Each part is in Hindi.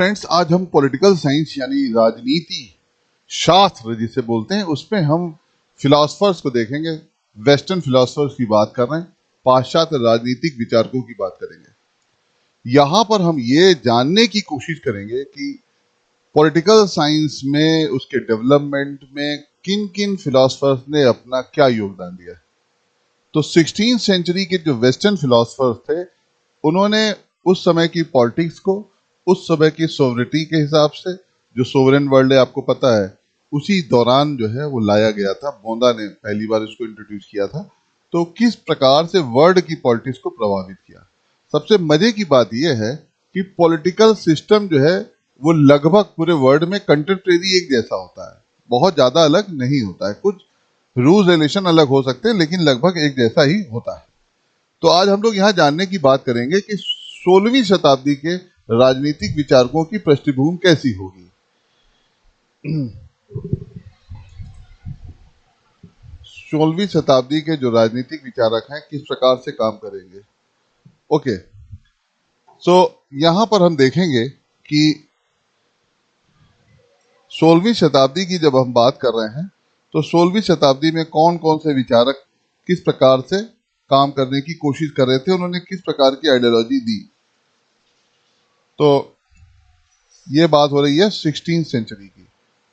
फ्रेंड्स, आज हम पॉलिटिकल साइंस यानी राजनीति शास्त्र जिसे बोलते हैं उसमें हम फिलोसफर्स को देखेंगे। वेस्टर्न फिलोसफर्स की बात कर रहे हैं, पाश्चात्य राजनीतिक विचारकों की बात करेंगे। यहाँ पर हम ये जानने की कोशिश करेंगे कि पॉलिटिकल साइंस में उसके डेवलपमेंट में किन किन फिलोसफर्स ने अपना क्या योगदान दिया। तो 16वीं सेंचुरी के जो वेस्टर्न फिलोसफर्स थे उन्होंने उस समय की पॉलिटिक्स को उस समय की सोवरेटी के हिसाब से, जो सोवरेन वर्ल्ड है आपको पता है, उसी दौरान जो है वो लाया गया था। बोंदा ने पहली बार इसको इंट्रोड्यूस किया था। तो किस प्रकार से वर्ल्ड की पॉलिटिक्स को प्रभावित किया। सबसे मजे की बात यह है कि पॉलिटिकल सिस्टम जो है वो लगभग पूरे वर्ल्ड में कंटेम्परेरी एक जैसा होता है, बहुत ज्यादा अलग नहीं होता है। कुछ रूल्स रेगुलेशन अलग हो सकते हैं लेकिन लगभग एक जैसा ही होता है। तो आज हम लोग यहाँ जानने की बात करेंगे कि 16वीं शताब्दी के राजनीतिक विचारकों की पृष्ठभूमि कैसी होगी। 16वीं शताब्दी के जो राजनीतिक विचारक हैं किस प्रकार से काम करेंगे। ओके, सो यहाँ पर हम देखेंगे कि 16वीं शताब्दी की जब हम बात कर रहे हैं तो 16वीं शताब्दी में कौन कौन से विचारक किस प्रकार से काम करने की कोशिश कर रहे थे, उन्होंने किस प्रकार की आइडियोलॉजी दी। तो ये बात हो रही है 16वीं सेंचुरी की।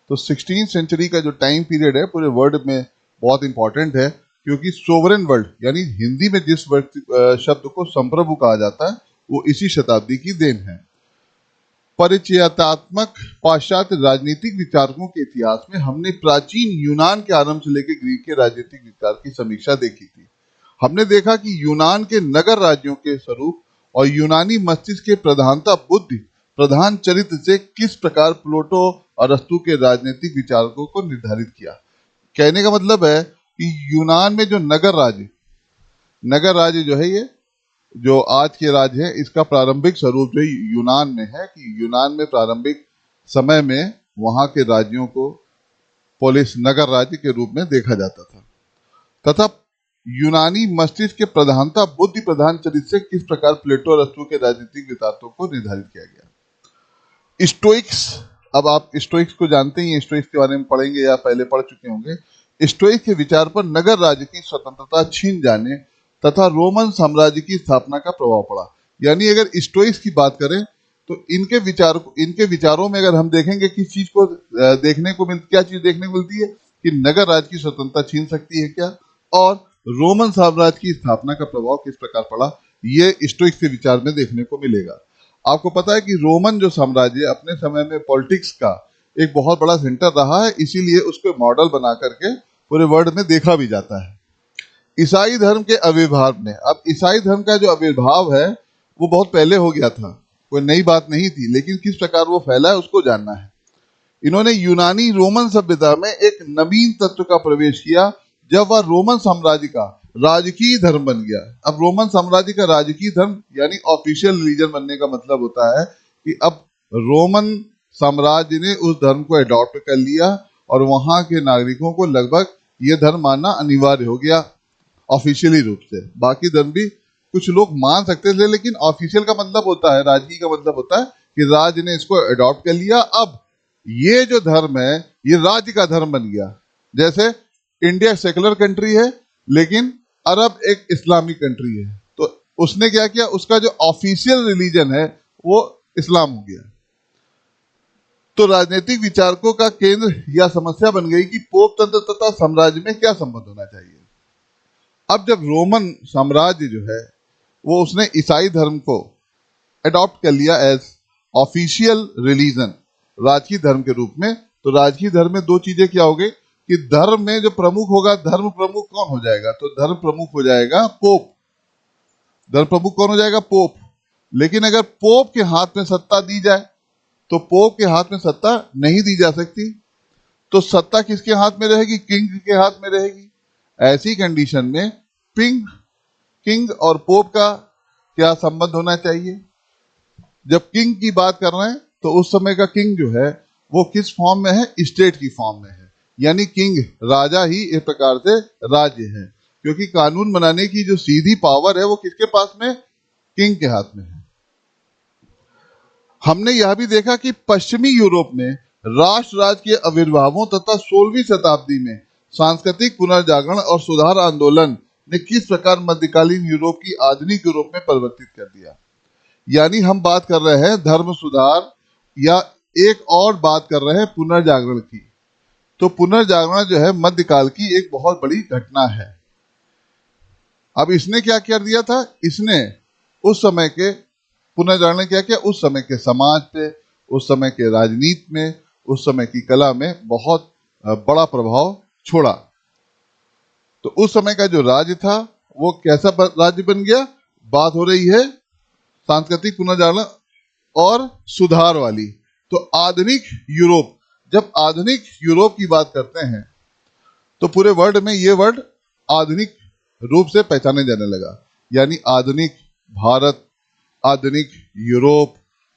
तो 16वीं सेंचुरी का जो टाइम पीरियड है पूरे वर्ल्ड में बहुत इंपॉर्टेंट है, क्योंकि सोवरेन वर्ल्ड यानी हिंदी में जिस शब्द को संप्रभु कहा जाता है वो इसी शताब्दी की देन है। परिचयात्मक पाश्चात्य राजनीतिक विचारकों के इतिहास में हमने प्राचीन यूनान के आरंभ से लेकर ग्रीक के राजनीतिक विचार की समीक्षा देखी थी। हमने देखा कि यूनान के नगर राज्यों के स्वरूप और यूनानी मस्तिष्क के प्रधानता बुद्धि प्रधान चरित्र से किस प्रकार प्लेटो और अरस्तु के राजनीतिक विचारकों को निर्धारित किया। कहने का मतलब है कि यूनान में जो नगर राज्य जो है, ये जो आज के राज्य है, इसका प्रारंभिक स्वरूप जो यूनान में है कि यूनान में प्रारंभिक समय में वहां के राज्यों को पोलिस नगर राज्य के रूप में देखा जाता था, तथा यूनानी मस्तिष्क के प्रधानता बुद्धि प्रधान चरित्र से किस प्रकार प्लेटो और अरस्तु के राजनीतिक विचारों को निर्धारित किया गया। स्टोइक्स, अब आप स्टोइक्स को जानते ही हैं, स्टोइक्स के बारे में पढ़ेंगे या पहले पढ़ चुके होंगे। स्टोइक्स के विचार पर नगर राज्य की स्वतंत्रता छीन जाने तथा रोमन साम्राज्य की स्थापना का प्रभाव पड़ा। यानी अगर स्टोइक्स की बात करें तो इनके विचारों में अगर हम देखेंगे किस चीज को क्या चीज देखने को मिलती है कि नगर राज्य की स्वतंत्रता छीन सकती है क्या, और रोमन साम्राज्य की स्थापना का प्रभाव किस प्रकार पड़ा, ये स्टोइक्स के विचार में देखने को मिलेगा। आपको पता है कि रोमन जो साम्राज्य अपने समय में पॉलिटिक्स का एक बहुत बड़ा सेंटर रहा है, इसीलिए उसको मॉडल बना करके पूरे वर्ल्ड में देखा भी जाता है। ईसाई धर्म के आविर्भाव ने, अब ईसाई धर्म का जो आविर्भाव है वो बहुत पहले हो गया था, कोई नई बात नहीं थी, लेकिन किस प्रकार वो फैला है उसको जानना है। इन्होंने यूनानी रोमन सभ्यता में एक नवीन तत्व का प्रवेश किया जब वह रोमन साम्राज्य का राजकीय धर्म बन गया। अब रोमन साम्राज्य का राजकीय धर्म यानी ऑफिशियल रिलीजन बनने का मतलब होता है कि अब रोमन साम्राज्य ने उस धर्म को अडॉप्ट कर लिया और वहां के नागरिकों को लगभग ये धर्म मानना अनिवार्य हो गया ऑफिशियली रूप से। बाकी धर्म भी कुछ लोग मान सकते थे, लेकिन ऑफिशियल का मतलब होता है, राजकीय का मतलब होता है कि राज्य ने इसको अडॉप्ट कर लिया। अब ये जो धर्म है ये राज्य का धर्म बन गया। जैसे इंडिया सेकुलर कंट्री है लेकिन अरब एक इस्लामिक कंट्री है, तो उसने क्या किया, उसका जो ऑफिशियल रिलीजन है वो इस्लाम हो गया। तो राजनीतिक विचारकों का केंद्र या समस्या बन गई कि पोप तंत्र तथा साम्राज्य में क्या संबंध होना चाहिए। अब जब रोमन साम्राज्य जो है वो उसने ईसाई धर्म को अडॉप्ट कर लिया एज ऑफिशियल रिलीजन, राजकीय धर्म के रूप में, तो राजकीय धर्म में दो चीजें क्या हो गई कि धर्म में जो प्रमुख होगा, धर्म प्रमुख कौन हो जाएगा, तो धर्म प्रमुख हो जाएगा पोप। धर्म प्रमुख कौन हो जाएगा, पोप। लेकिन अगर पोप के हाथ में सत्ता दी जाए तो पोप के हाथ में सत्ता नहीं दी जा सकती, तो सत्ता किसके हाथ में रहेगी, किंग के हाथ में रहेगी। ऐसी कंडीशन में किंग और पोप का क्या संबंध होना चाहिए। जब किंग की बात कर रहे हैं तो उस समय का किंग जो है वो किस फॉर्म में है, स्टेट की फॉर्म में है, यानी किंग राजा ही एक प्रकार से राज्य है, क्योंकि कानून बनाने की जो सीधी पावर है वो किसके पास में, किंग के हाथ में है। हमने यह भी देखा कि पश्चिमी यूरोप में राष्ट्र राज्य के आविर्भावों तथा 16वीं शताब्दी में सांस्कृतिक पुनर्जागरण और सुधार आंदोलन ने किस प्रकार मध्यकालीन यूरोप की आधुनिक यूरोप में परिवर्तित कर दिया। यानी हम बात कर रहे हैं धर्म सुधार, या एक और बात कर रहे हैं पुनर्जागरण की। तो पुनर्जागरण जो है मध्यकाल की एक बहुत बड़ी घटना है। अब इसने क्या कर दिया था, इसने उस समय के पुनर्जागरण क्या किया, उस समय के समाज पे, उस समय के राजनीति में, उस समय की कला में बहुत बड़ा प्रभाव छोड़ा। तो उस समय का जो राज्य था वो कैसा राज्य बन गया। बात हो रही है सांस्कृतिक पुनर्जागरण और सुधार वाली। तो आधुनिक यूरोप, जब आधुनिक यूरोप की बात करते हैं तो पूरे वर्ल्ड में ये वर्ड आधुनिक रूप से पहचाने जाने लगा। यानी आधुनिक भारत, आधुनिक यूरोप,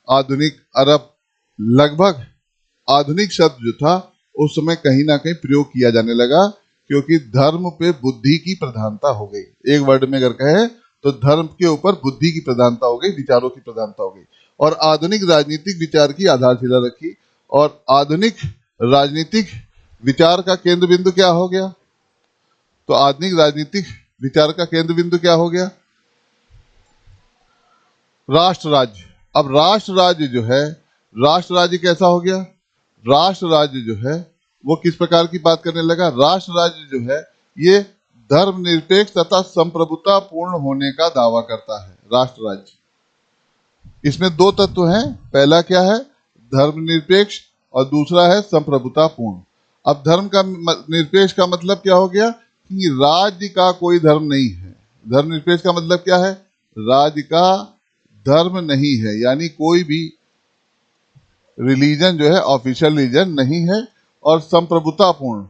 आधुनिक अरब, लगभग आधुनिक शब्द जो था उस समय कहीं ना कहीं प्रयोग किया जाने लगा, क्योंकि धर्म पे बुद्धि की प्रधानता हो गई। एक वर्ड में अगर कहे तो धर्म के ऊपर बुद्धि की प्रधानता हो गई, विचारों की प्रधानता हो गई, और आधुनिक राजनीतिक विचार की आधारशिला रखी। और आधुनिक राजनीतिक विचार का केंद्र बिंदु क्या हो गया, तो आधुनिक राजनीतिक विचार का केंद्र बिंदु क्या हो गया, राष्ट्र राज्य। अब राष्ट्र राज्य जो है, राष्ट्र राज्य कैसा हो गया, राष्ट्र राज्य जो है वो किस प्रकार की बात करने लगा। राष्ट्र राज्य जो है ये धर्मनिरपेक्ष तथा संप्रभुता पूर्ण होने का दावा करता है। राष्ट्र राज्य, इसमें दो तत्व हैं, पहला क्या है धर्मनिरपेक्ष और दूसरा है संप्रभुता पूर्ण। अब धर्म का निरपेक्ष का मतलब क्या हो गया कि राज्य का कोई धर्म नहीं है। धर्मनिरपेक्ष का मतलब क्या है, राज्य का धर्म नहीं है, यानी कोई भी रिलीजन जो है ऑफिशियल रिलीजन नहीं है। और संप्रभुतापूर्ण,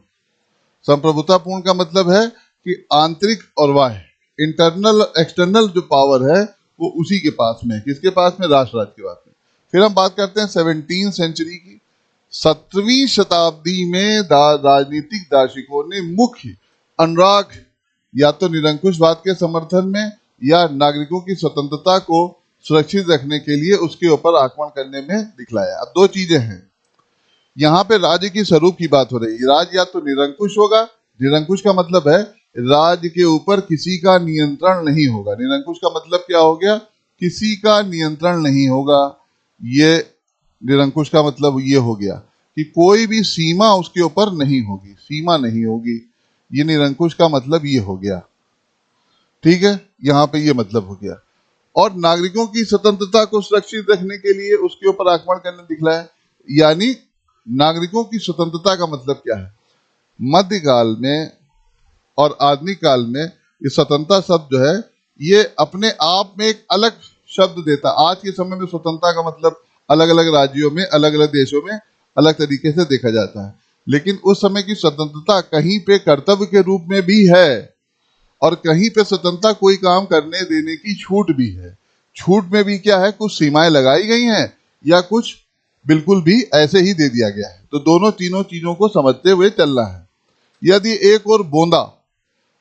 संप्रभुतापूर्ण का मतलब है कि आंतरिक और बाह्य, इंटरनल एक्सटर्नल जो पावर है वो उसी के पास में है। किसके पास में, राष्ट्र राज्य के पास में। फिर हम बात करते हैं 17वीं सेंचुरी की। 17वीं शताब्दी में राजनीतिक दार्शनिकों ने मुख्य अनुराग या तो निरंकुशवाद के समर्थन में या नागरिकों की स्वतंत्रता को सुरक्षित रखने के लिए उसके ऊपर आक्रमण करने में दिखलाया। अब दो चीजें हैं यहाँ पे, राज्य की स्वरूप की बात हो रही है। राज्य या तो निरंकुश होगा, निरंकुश का मतलब है राज्य के ऊपर किसी का नियंत्रण नहीं होगा। निरंकुश का मतलब क्या हो गया, किसी का नियंत्रण नहीं होगा। ये निरंकुश का मतलब ये हो गया कि कोई भी सीमा उसके ऊपर नहीं होगी, सीमा नहीं होगी। ये निरंकुश का मतलब ये हो गया, ठीक है, यहाँ पे ये मतलब हो गया। और नागरिकों की स्वतंत्रता को सुरक्षित रखने के लिए उसके ऊपर आक्रमण करने दिखलाया। यानी नागरिकों की स्वतंत्रता का मतलब क्या है, मध्यकाल में और आधुनिक काल में ये स्वतंत्रता शब्द जो है ये अपने आप में एक अलग शब्द देता। आज के समय में स्वतंत्रता का मतलब अलग अलग राज्यों में, अलग अलग देशों में अलग तरीके से देखा जाता है, लेकिन उस समय की स्वतंत्रता कहीं पे कर्तव्य के रूप में भी है और कहीं पे स्वतंत्रता कोई काम करने देने की छूट भी है। छूट में भी क्या है, कुछ सीमाएं लगाई गई हैं या कुछ बिल्कुल भी ऐसे ही दे दिया गया है। तो दोनों तीनों चीजों को समझते हुए चलना है। यदि एक और बोंदा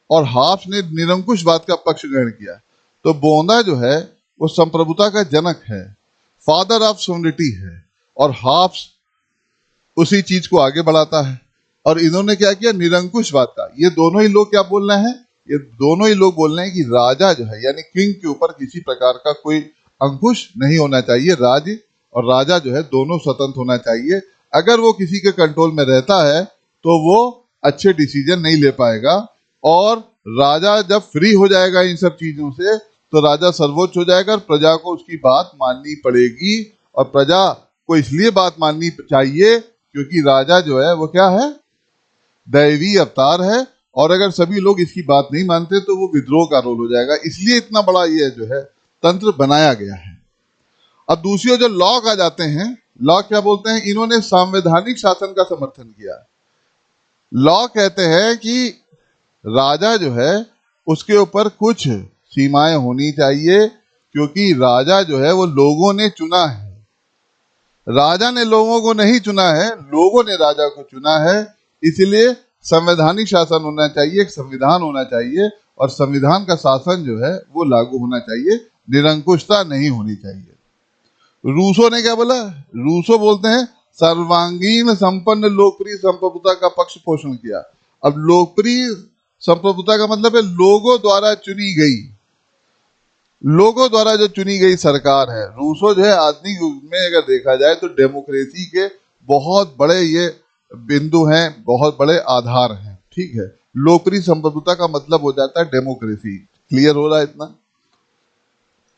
और हाफ्स ने निरंकुशवाद का पक्ष ग्रहण किया, तो बोंदा जो है वो संप्रभुता का जनक है, फादर ऑफ सोवरेनिटी है, और हाफ्स उसी चीज को आगे बढ़ाता है। और इन्होंने क्या किया, निरंकुशवाद का, ये दोनों ही लोग क्या बोल रहे हैं, ये दोनों ही लोग बोल रहे हैं कि राजा जो है यानी किंग के ऊपर किसी प्रकार का कोई अंकुश नहीं होना चाहिए। राज्य और राजा जो है दोनों स्वतंत्र होना चाहिए। अगर वो किसी के कंट्रोल में रहता है तो वो अच्छे डिसीजन नहीं ले पाएगा, और राजा जब फ्री हो जाएगा इन सब चीजों से तो राजा सर्वोच्च हो जाएगा और प्रजा को उसकी बात माननी पड़ेगी। और प्रजा को इसलिए बात माननी चाहिए क्योंकि राजा जो है वो क्या है, दैवी अवतार है, और अगर सभी लोग इसकी बात नहीं मानते तो वो विद्रोह का रोल हो जाएगा। इसलिए इतना बड़ा ये जो है तंत्र बनाया गया है। अब दूसरी ओर जो लॉ आ जाते हैं, लॉ क्या बोलते हैं, इन्होंने संवैधानिक शासन का समर्थन किया। लॉ कहते हैं कि राजा जो है उसके ऊपर कुछ सीमाएं होनी चाहिए, क्योंकि राजा जो है वो लोगों ने चुना है। राजा ने लोगों को नहीं चुना है, लोगों ने राजा को चुना है। इसलिए संवैधानिक शासन होना चाहिए, एक संविधान होना चाहिए, और संविधान का शासन जो है वो लागू होना चाहिए, निरंकुशता नहीं होनी चाहिए। रूसो ने क्या बोला? रूसो बोलते हैं सर्वांगीण संपन्न लोकप्रिय संप्रभुता का पक्ष पोषण किया। अब लोकप्रिय संप्रभुता का मतलब है लोगों द्वारा चुनी गई, लोगों द्वारा जो चुनी गई सरकार है। रूसो जो है आधुनिक युग में अगर देखा जाए तो डेमोक्रेसी के बहुत बड़े ये बिंदु हैं, बहुत बड़े आधार हैं, ठीक है। लोकप्रिय संप्रभुता का मतलब हो जाता है डेमोक्रेसी। क्लियर हो रहा है इतना?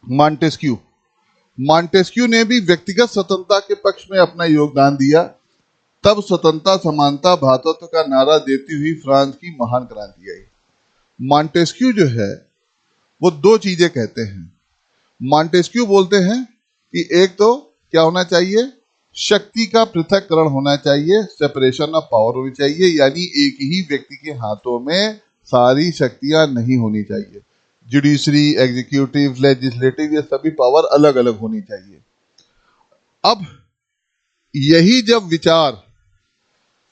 मॉन्टेस्क्यू, मॉन्टेस्क्यू ने भी व्यक्तिगत स्वतंत्रता के पक्ष में अपना योगदान दिया। तब स्वतंत्रता, समानता, भ्रातृत्व का नारा देती हुई फ्रांस की महान क्रांति आई। मॉन्टेस्क्यू जो है वो दो चीजें कहते हैं। मॉन्टेस्क्यू बोलते हैं कि एक तो क्या होना चाहिए, शक्ति का पृथक्करण होना चाहिए, सेपरेशन ऑफ पावर होनी चाहिए, यानी एक ही व्यक्ति के हाथों में सारी शक्तियां नहीं होनी चाहिए। जुडिशरी, एग्जीक्यूटिव, लेजिस्लेटिव, ये सभी पावर अलग अलग होनी चाहिए। अब यही जब विचार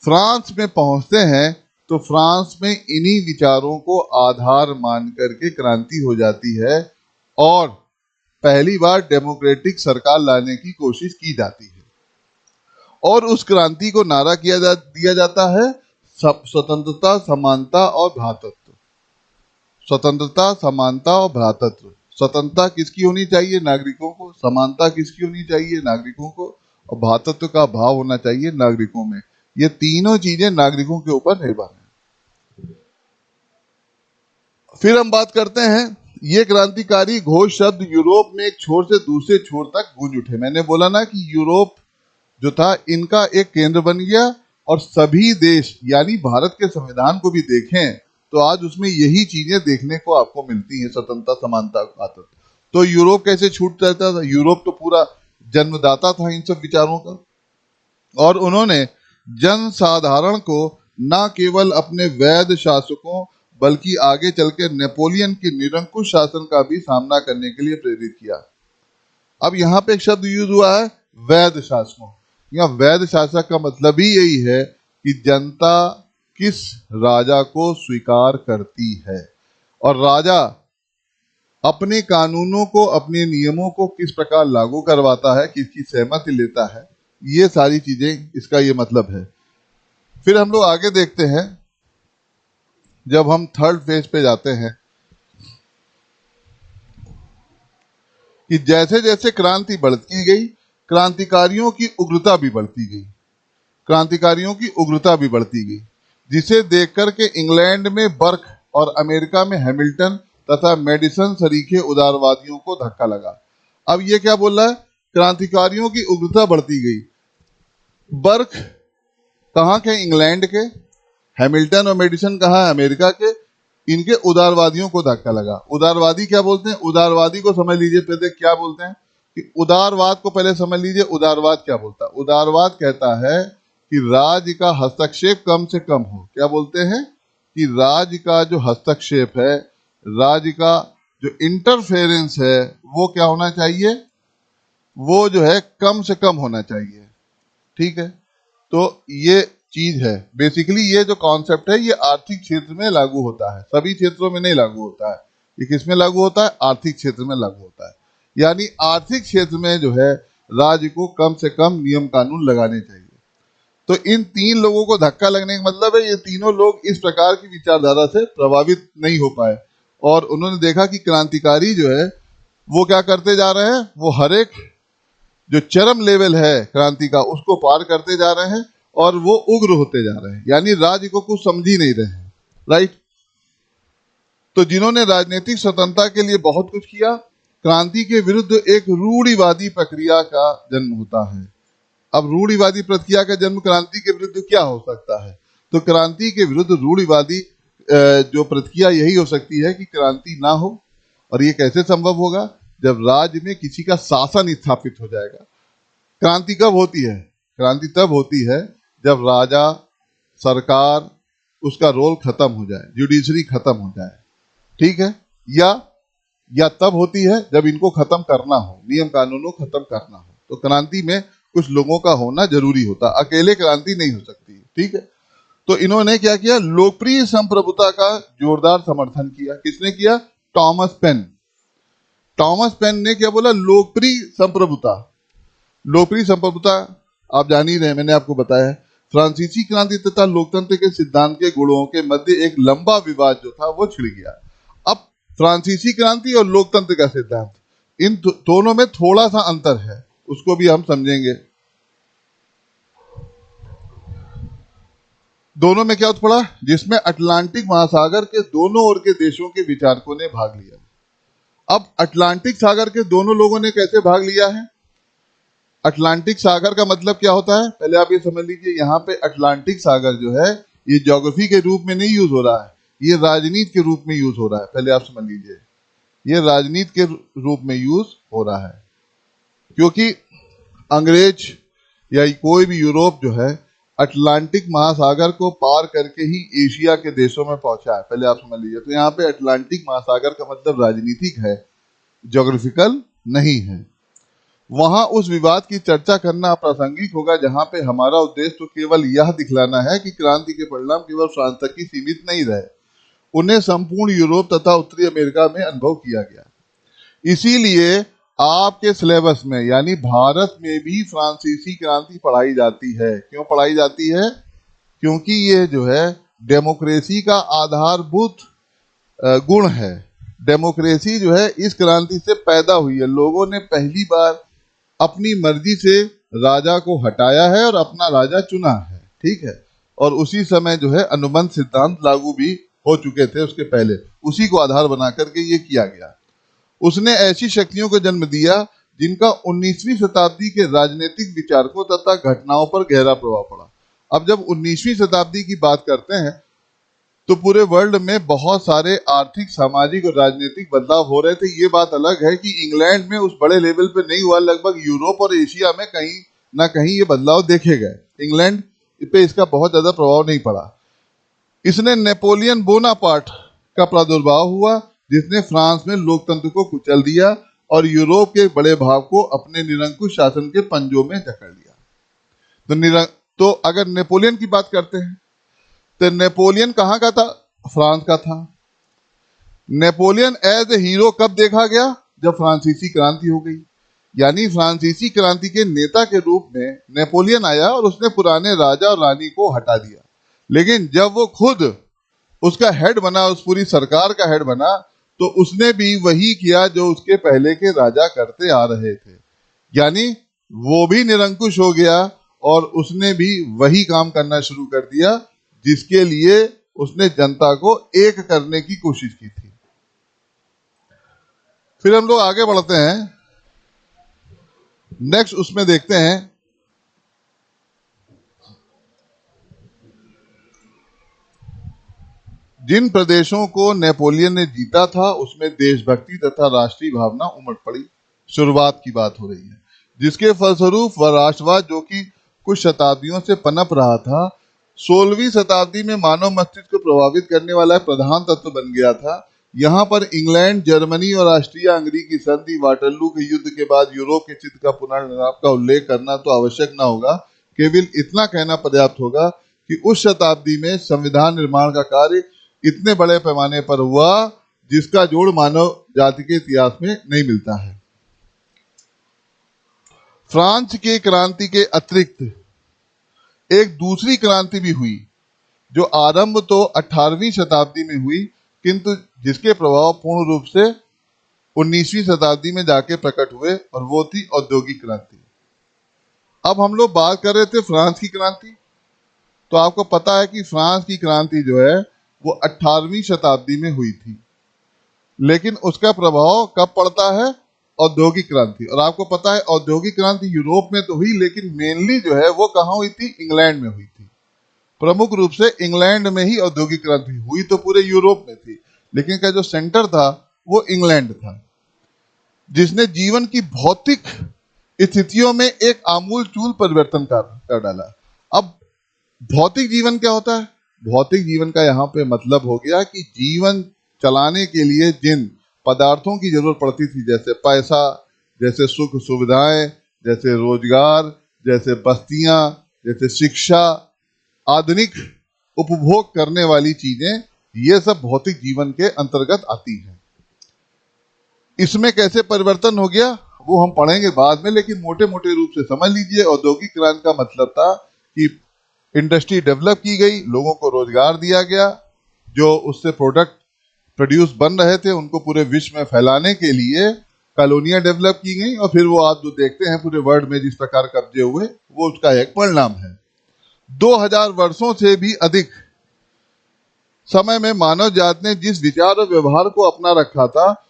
फ्रांस में पहुंचते हैं तो फ्रांस में इन्हीं विचारों को आधार मान करके क्रांति हो जाती है और पहली बार डेमोक्रेटिक सरकार लाने की कोशिश की जाती है। और उस क्रांति को नारा दिया जाता है स्वतंत्रता, समानता और भ्रातृत्व। स्वतंत्रता, समानता और भ्रातृत्व। स्वतंत्रता किसकी होनी चाहिए? नागरिकों को। समानता किसकी होनी चाहिए? नागरिकों को। और भ्रातृत्व का भाव होना चाहिए नागरिकों में। ये तीनों चीजें नागरिकों के ऊपर निर्भर हैं। फिर हम बात करते हैं, ये क्रांतिकारी घोष शब्द यूरोप में एक छोर से दूसरे छोर तक गूंज उठे। मैंने बोला ना कि यूरोप जो था इनका एक केंद्र बन गया और सभी देश, यानी भारत के संविधान को भी देखें तो आज उसमें यही चीजें देखने को आपको मिलती हैं, स्वतंत्रता, समानता, भ्रातृत्व। तो यूरोप कैसे छूट जाता था? यूरोप तो पूरा जन्मदाता था इन सब विचारों का, और उन्होंने जन साधारण को न केवल अपने वैध शासकों बल्कि आगे चल के नेपोलियन के निरंकुश शासन का भी सामना करने के लिए प्रेरित किया। अब यहाँ पे एक शब्द यूज हुआ है, वैध शासकों। या वैध शासक का मतलब ही यही है कि जनता किस राजा को स्वीकार करती है और राजा अपने कानूनों को, अपने नियमों को किस प्रकार लागू करवाता है, किसकी सहमति लेता है, ये सारी चीजें इसका ये मतलब है। फिर हम लोग आगे देखते हैं, जब हम थर्ड फेज पे जाते हैं कि जैसे जैसे क्रांति बढ़ती गई, क्रांतिकारियों की उग्रता भी बढ़ती गई, क्रांतिकारियों की उग्रता भी बढ़ती गई, जिसे देख कर के इंग्लैंड में बर्क और अमेरिका में हैमिल्टन तथा मेडिसन सरीखे उदारवादियों को धक्का लगा। अब ये क्या बोल रहा है? क्रांतिकारियों की उग्रता बढ़ती गई। बर्क कहाँ के? इंग्लैंड के। हैमिल्टन और मेडिसन कहाँ है? अमेरिका के। इनके उदारवादियों को धक्का लगा। उदारवादी क्या बोलते हैं? उदारवादी को समझ लीजिए पहले क्या बोलते हैं कि उदारवाद को पहले समझ लीजिए। उदारवाद क्या बोलता है? उदारवाद कहता है कि राज्य का हस्तक्षेप कम से कम हो। क्या बोलते हैं? कि राज्य का जो हस्तक्षेप है, राज्य का जो इंटरफेरेंस है, वो क्या होना चाहिए? वो जो है कम से कम होना चाहिए। ठीक है, तो ये चीज है। बेसिकली ये जो कॉन्सेप्ट है ये आर्थिक क्षेत्र में लागू होता है, सभी क्षेत्रों में नहीं लागू होता है। ये किस में लागू होता है? आर्थिक क्षेत्र में लागू होता है। यानी आर्थिक क्षेत्र में जो है राज्य को कम से कम नियम कानून लगाने चाहिए। तो इन तीन लोगों को धक्का लगने का मतलब है ये तीनों लोग इस प्रकार की विचारधारा से प्रभावित नहीं हो पाए और उन्होंने देखा कि क्रांतिकारी जो है वो क्या करते जा रहे हैं, वो हर एक जो चरम लेवल है क्रांति का उसको पार करते जा रहे हैं और वो उग्र होते जा रहे हैं, यानी राज्य को कुछ समझ ही नहीं रहे हैं। राइट। तो जिन्होंने राजनीतिक स्वतंत्रता के लिए बहुत कुछ किया, क्रांति के विरुद्ध एक रूढ़िवादी प्रक्रिया का जन्म होता है। अब रूढ़िवादी प्रक्रिया का जन्म क्रांति के विरुद्ध क्या हो सकता है? तो क्रांति के विरुद्ध रूढ़िवादी जो प्रक्रिया यही हो सकती है कि क्रांति ना हो। और ये कैसे संभव होगा? जब राज्य में किसी का शासन स्थापित हो जाएगा। क्रांति कब होती है? क्रांति तब होती है जब राजा, सरकार, उसका रोल खत्म हो जाए, जुडिशरी खत्म हो जाए। ठीक है, या तब होती है जब इनको खत्म करना हो, नियम कानूनों को खत्म करना हो। तो क्रांति में कुछ लोगों का होना जरूरी होता, अकेले क्रांति नहीं हो सकती। ठीक है, तो इन्होंने क्या किया? लोकप्रिय संप्रभुता का जोरदार समर्थन किया। किसने किया? Thomas pen. टॉमस पेन ने क्या बोला? लोकप्रिय संप्रभुता। लोकप्रिय संप्रभुता आप जान ही रहे हैं, मैंने आपको बताया है। फ्रांसीसी क्रांति तथा लोकतंत्र के सिद्धांत के गुणों के मध्य एक लंबा विवाद जो था वो छिड़ गया। अब फ्रांसीसी क्रांति और लोकतंत्र का सिद्धांत, इन दोनों में थोड़ा सा अंतर है, उसको भी हम समझेंगे। दोनों में क्या पड़ा, जिसमें अटलांटिक महासागर के दोनों ओर के देशों के विचारकों ने भाग लिया। अब अटलांटिक सागर के दोनों लोगों ने कैसे भाग लिया है? अटलांटिक सागर का मतलब क्या होता है, पहले आप ये समझ लीजिए। यहाँ पे अटलांटिक सागर जो है ये ज्योग्राफी के रूप में नहीं यूज हो रहा है, ये राजनीति के रूप में यूज हो रहा है। पहले आप समझ लीजिए, ये राजनीति के रूप में यूज हो रहा है, क्योंकि अंग्रेज या कोई भी यूरोप जो है अटलांटिक महासागर को पार करके ही एशिया के देशों में पहुंचा है। पहले आप समझ लीजिए। तो यहाँ पे अटलांटिक महासागर का मतलब राजनीतिक है, ज्योग्राफिकल नहीं है। वहां उस विवाद की चर्चा करना अप्रासंगिक होगा, जहां पे हमारा उद्देश्य तो केवल यह दिखलाना है कि क्रांति के परिणाम केवल फ्रांस तक ही सीमित नहीं रहे, उन्हें संपूर्ण यूरोप तथा उत्तरी अमेरिका में अनुभव किया गया। इसीलिए आपके सिलेबस में यानी भारत में भी फ्रांसीसी क्रांति पढ़ाई जाती है। क्यों पढ़ाई जाती है? क्योंकि ये जो है डेमोक्रेसी का आधारभूत गुण है। डेमोक्रेसी जो है इस क्रांति से पैदा हुई है। लोगों ने पहली बार अपनी मर्जी से राजा को हटाया है और अपना राजा चुना है, ठीक है। और उसी समय जो है अनुबंध सिद्धांत लागू भी हो चुके थे उसके पहले, उसी को आधार बना करके ये किया गया। उसने ऐसी शक्तियों को जन्म दिया जिनका 19वीं शताब्दी के राजनीतिक विचारकों तथा घटनाओं पर गहरा प्रभाव पड़ा। अब जब 19वीं शताब्दी की बात करते हैं तो पूरे वर्ल्ड में बहुत सारे आर्थिक, सामाजिक और राजनीतिक बदलाव हो रहे थे। ये बात अलग है कि इंग्लैंड में उस बड़े लेवल पे नहीं हुआ, लगभग यूरोप और एशिया में कहीं ना कहीं ये बदलाव देखे गए। इंग्लैंड पे इसका बहुत ज्यादा प्रभाव नहीं पड़ा। इसने नेपोलियन बोनापार्ट का प्रादुर्भाव हुआ, जिसने फ्रांस में लोकतंत्र को कुचल दिया और यूरोप के बड़े भाग को अपने निरंकुश शासन के पंजों में जकड़ लिया। तो अगर नेपोलियन की बात करते हैं तो नेपोलियन कहाँ का था? फ्रांस का था। नेपोलियन एज ए हीरो कब देखा गया? जब फ्रांसीसी क्रांति हो गई। यानी फ्रांसीसी क्रांति के नेता के रूप में नेपोलियन आया और उसने पुराने राजा और रानी को हटा दिया। लेकिन जब वो खुद उसका हेड बना, उस पूरी सरकार का हेड बना, तो उसने भी वही किया जो उसके पहले के राजा करते आ रहे थे। यानी वो भी निरंकुश हो गया और उसने भी वही काम करना शुरू कर दिया जिसके लिए उसने जनता को एक करने की कोशिश की थी। फिर हम लोग आगे बढ़ते हैं, नेक्स्ट उसमें देखते हैं जिन प्रदेशों को नेपोलियन ने जीता था उसमें देशभक्ति तथा राष्ट्रीय भावना उमड़ पड़ी। शुरुआत की बात हो रही है, जिसके फलस्वरूप वह राष्ट्रवाद जो कि कुछ शताब्दियों से पनप रहा था, 16वीं शताब्दी में मानव मस्तिष्क को प्रभावित करने वाला प्रधान तत्व बन गया था। यहाँ पर इंग्लैंड, जर्मनी और ऑस्ट्रिया हंगरी की संधि, वाटरलू के युद्ध के बाद यूरोप के चित्त का पुनर्निर्माण का उल्लेख करना तो आवश्यक न होगा। केवल इतना कहना पर्याप्त होगा कि उस शताब्दी में संविधान निर्माण का कार्य इतने बड़े पैमाने पर हुआ जिसका जोड़ मानव जाति के इतिहास में नहीं मिलता है। फ्रांस के क्रांति के अतिरिक्त एक दूसरी क्रांति भी हुई जो आरंभ तो 18वीं शताब्दी में हुई, किंतु जिसके प्रभाव पूर्ण रूप से 19वीं शताब्दी में जाके प्रकट हुए, और वो थी औद्योगिक क्रांति। अब हम लोग बात कर रहे थे फ्रांस की क्रांति, तो आपको पता है कि फ्रांस की क्रांति जो है वो 18वीं शताब्दी में हुई थी, लेकिन उसका प्रभाव कब पड़ता है? औद्योगिक क्रांति। और आपको पता है औद्योगिक क्रांति यूरोप में तो हुई, लेकिन मेनली जो है वो कहाँ हुई थी? इंग्लैंड में हुई थी। प्रमुख रूप से इंग्लैंड में ही औद्योगिक क्रांति हुई, तो पूरे यूरोप में थी, लेकिन का जो सेंटर था वो इंग्लैंड था, जिसने जीवन की भौतिक स्थितियों में एक आमूलचूल परिवर्तन कर डाला। अब भौतिक जीवन क्या होता है? भौतिक जीवन का यहाँ पे मतलब हो गया कि जीवन चलाने के लिए जिन पदार्थों की जरूरत पड़ती थी, जैसे पैसा, जैसे सुख सुविधाएं, जैसे रोजगार, जैसे बस्तियां, जैसे शिक्षा, आधुनिक उपभोग करने वाली चीजें, ये सब भौतिक जीवन के अंतर्गत आती हैं। इसमें कैसे परिवर्तन हो गया? वो हम पढ़ेंगे बाद में, लेकिन मोटे मोटे रूप से समझ लीजिए। औद्योगिक क्रांति का मतलब था कि इंडस्ट्री डेवलप की गई, लोगों को रोजगार दिया गया, जो उससे प्रोडक्ट प्रोड्यूस बन रहे थे उनको पूरे विश्व में फैलाने के लिए कॉलोनियां डेवलप की गई, और फिर वो आप जो देखते हैं पूरे वर्ल्ड में जिस प्रकार कब्जे हुए, वो उसका एक परिणाम है। 2000 वर्षों से भी अधिक समय में मानव जात ने जिस विचार और व्यवहार को अपना रखा था,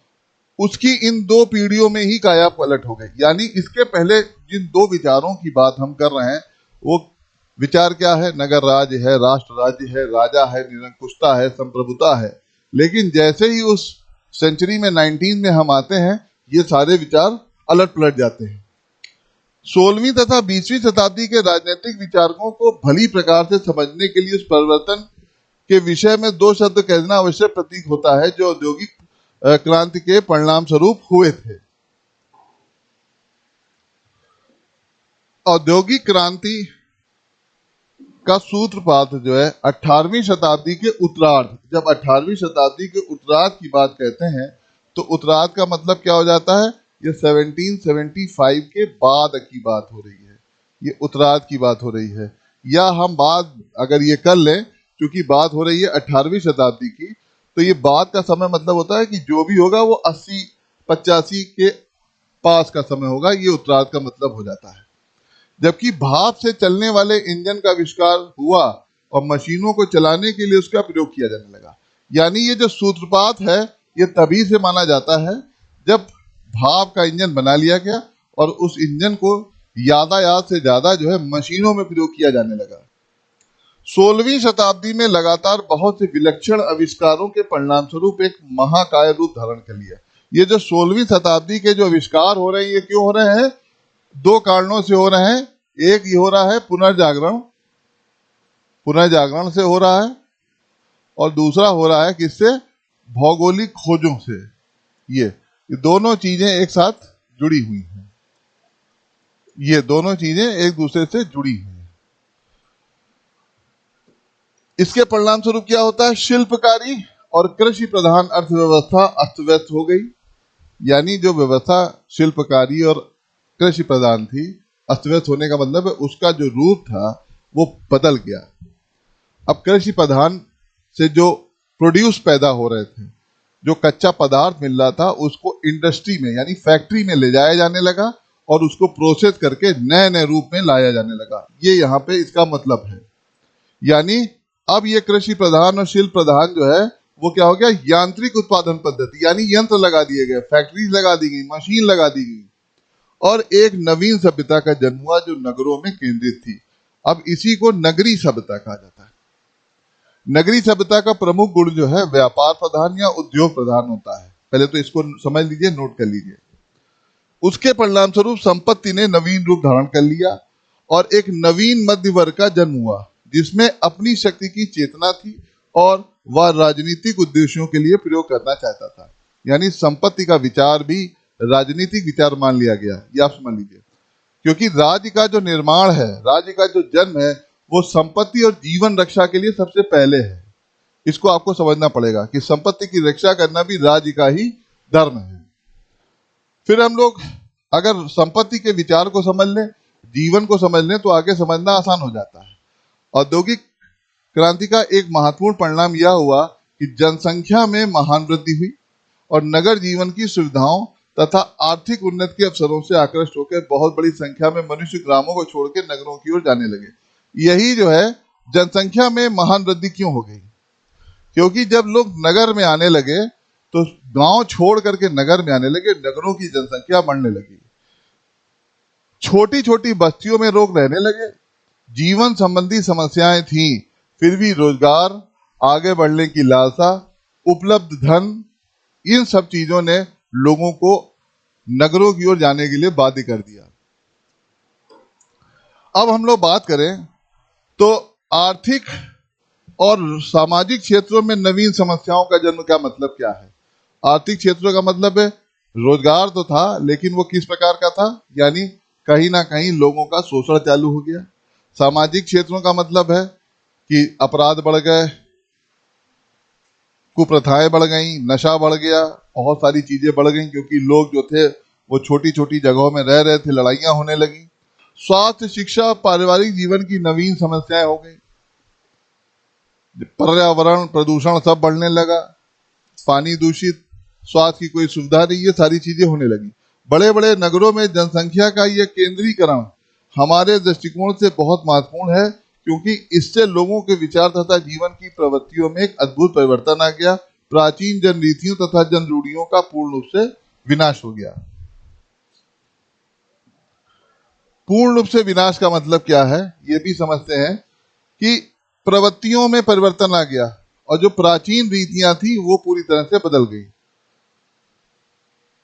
उसकी इन 2 पीढ़ियों में ही काया पलट हो गई। यानी इसके पहले जिन 2 विचारों की बात हम कर रहे हैं, वो विचार क्या है? नगर राज्य है, राष्ट्र राज्य है, राजा है, निरंकुशता है, संप्रभुता है। लेकिन जैसे ही उस सेंचुरी में 19 में हम आते हैं, ये सारे विचार अलट पलट जाते हैं। 16वीं तथा 20वीं शताब्दी के राजनीतिक विचारकों को भली प्रकार से समझने के लिए उस परिवर्तन के विषय में 2 शब्द कह देना आवश्यक प्रतीत होता है, जो औद्योगिक क्रांति के परिणाम स्वरूप हुए थे। औद्योगिक क्रांति का सूत्रपात जो है 18वीं शताब्दी के उत्तरार्ध, जब 18वीं शताब्दी के उत्तरार्ध की बात कहते हैं तो उत्तरार्ध का मतलब क्या हो जाता है? ये 1775 के बाद की बात हो रही है, ये उत्तरार्ध की बात हो रही है। या हम बात अगर ये कर लें, क्योंकि बात हो रही है 18वीं शताब्दी की, तो ये बाद का समय मतलब होता है कि जो भी होगा वो 80-85 के पास का समय होगा, ये उत्तरार्ध का मतलब हो जाता है। जबकि भाप से चलने वाले इंजन का आविष्कार हुआ और मशीनों को चलाने के लिए उसका प्रयोग किया जाने लगा। यानी ये जो सूत्रपात है, ये तभी से माना जाता है जब भाप का इंजन बना लिया गया और उस इंजन को यातायात से ज्यादा जो है मशीनों में प्रयोग किया जाने लगा। 16वीं शताब्दी में लगातार बहुत से विलक्षण आविष्कारों के परिणाम स्वरूप एक महाकाय रूप धारण कर लिया। ये जो 16वीं शताब्दी के जो आविष्कार हो रहे हैं, ये क्यों हो रहे हैं? 2 कारणों से हो रहे हैं। एक ये हो रहा है पुनर्जागरण से हो रहा है, और दूसरा हो रहा है किससे? भौगोलिक खोजों से। ये दोनों चीजें एक साथ जुड़ी हुई हैं, ये दोनों चीजें एक दूसरे से जुड़ी हुई हैं। इसके परिणाम स्वरूप क्या होता है? शिल्पकारी और कृषि प्रधान अर्थव्यवस्था अस्त व्यस्त हो गई। यानी जो व्यवस्था शिल्पकारी और कृषि प्रधान थी, अस्त व्यस्त होने का मतलब है उसका जो रूप था वो बदल गया। अब कृषि प्रधान से जो प्रोड्यूस पैदा हो रहे थे, जो कच्चा पदार्थ मिल रहा था, उसको इंडस्ट्री में यानी फैक्ट्री में ले जाया जाने लगा और उसको प्रोसेस करके नए नए रूप में लाया जाने लगा। ये यहाँ पे इसका मतलब है। यानी अब ये कृषि प्रधान और शिल्प प्रधान जो है वो क्या हो गया? यांत्रिक उत्पादन पद्धति, यानी यंत्र लगा दिए गए, फैक्ट्रीज लगा दी गई, मशीन लगा दी गई, और एक नवीन सभ्यता का जन्म हुआ जो नगरों में केंद्रित थी। अब इसी को नगरी सभ्यता कहा जाता है। नगरी सभ्यता का प्रमुख गुण जो है व्यापार प्रधान या उद्योग प्रधान होता है। पहले तो इसको समझ लीजिए, नोट कर लीजिए। उसके परिणाम स्वरूप संपत्ति ने नवीन रूप धारण कर लिया और एक नवीन मध्य वर्ग का जन्म हुआ, जिसमें अपनी शक्ति की चेतना थी और वह राजनीतिक उद्देश्यों के लिए प्रयोग करना चाहता था। यानी संपत्ति का विचार भी राजनीतिक विचार मान लिया गया, ये आप समझ लीजिए। क्योंकि राज्य का जो निर्माण है, राज्य का जो जन्म है, वो संपत्ति और जीवन रक्षा के लिए सबसे पहले है। इसको आपको समझना पड़ेगा कि संपत्ति की रक्षा करना भी राज्य का ही धर्म है। फिर हम लोग अगर संपत्ति के विचार को समझ लें, जीवन को समझ लें, तो आगे समझना आसान हो जाता है। औद्योगिक क्रांति का एक महत्वपूर्ण परिणाम यह हुआ कि जनसंख्या में महान वृद्धि हुई और नगर जीवन की सुविधाओं तथा आर्थिक उन्नति के अवसरों से आकृष्ट होकर बहुत बड़ी संख्या में मनुष्य ग्रामों को छोड़कर नगरों की ओर जाने लगे। यही जो है जनसंख्या में महान वृद्धि क्यों हो गई? क्योंकि जब लोग नगर में आने लगे तो गांव छोड़ करके नगर में आने लगे, नगरों की जनसंख्या बढ़ने लगी, छोटी छोटी बस्तियों में लोग रहने लगे, जीवन संबंधी समस्याएं थी, फिर भी रोजगार, आगे बढ़ने की लालसा, उपलब्ध धन, इन सब चीजों ने लोगों को नगरों की ओर जाने के लिए बाध्य कर दिया। अब हम लोग बात करें तो आर्थिक और सामाजिक क्षेत्रों में नवीन समस्याओं का जन्म का मतलब क्या है? आर्थिक क्षेत्रों का मतलब है रोजगार तो था, लेकिन वो किस प्रकार का था? यानी कहीं ना कहीं लोगों का शोषण चालू हो गया। सामाजिक क्षेत्रों का मतलब है कि अपराध बढ़ गए, कुप्रथाएं बढ़ गई, नशा बढ़ गया, बहुत सारी चीजें बढ़ गई, क्योंकि लोग जो थे वो छोटी छोटी जगहों में रह रहे थे, लड़ाइयां होने लगी। स्वास्थ्य, शिक्षा, पारिवारिक जीवन की नवीन समस्याएं हो गई, पर्यावरण प्रदूषण सब बढ़ने लगा, पानी दूषित, स्वास्थ्य की कोई सुविधा नहीं, ये सारी चीजें होने लगी। बड़े बड़े नगरों में जनसंख्या का यह केंद्रीकरण हमारे दृष्टिकोण से बहुत महत्वपूर्ण है, क्योंकि इससे लोगों के विचार तथा जीवन की प्रवृत्तियों में एक अद्भुत परिवर्तन आ गया। प्राचीन जन रीतियों तथा जन रूढ़ियों का पूर्ण रूप से विनाश हो गया। पूर्ण रूप से विनाश का मतलब क्या है, ये भी समझते हैं कि प्रवृत्तियों में परिवर्तन आ गया और जो प्राचीन रीतियां थी वो पूरी तरह से बदल गई।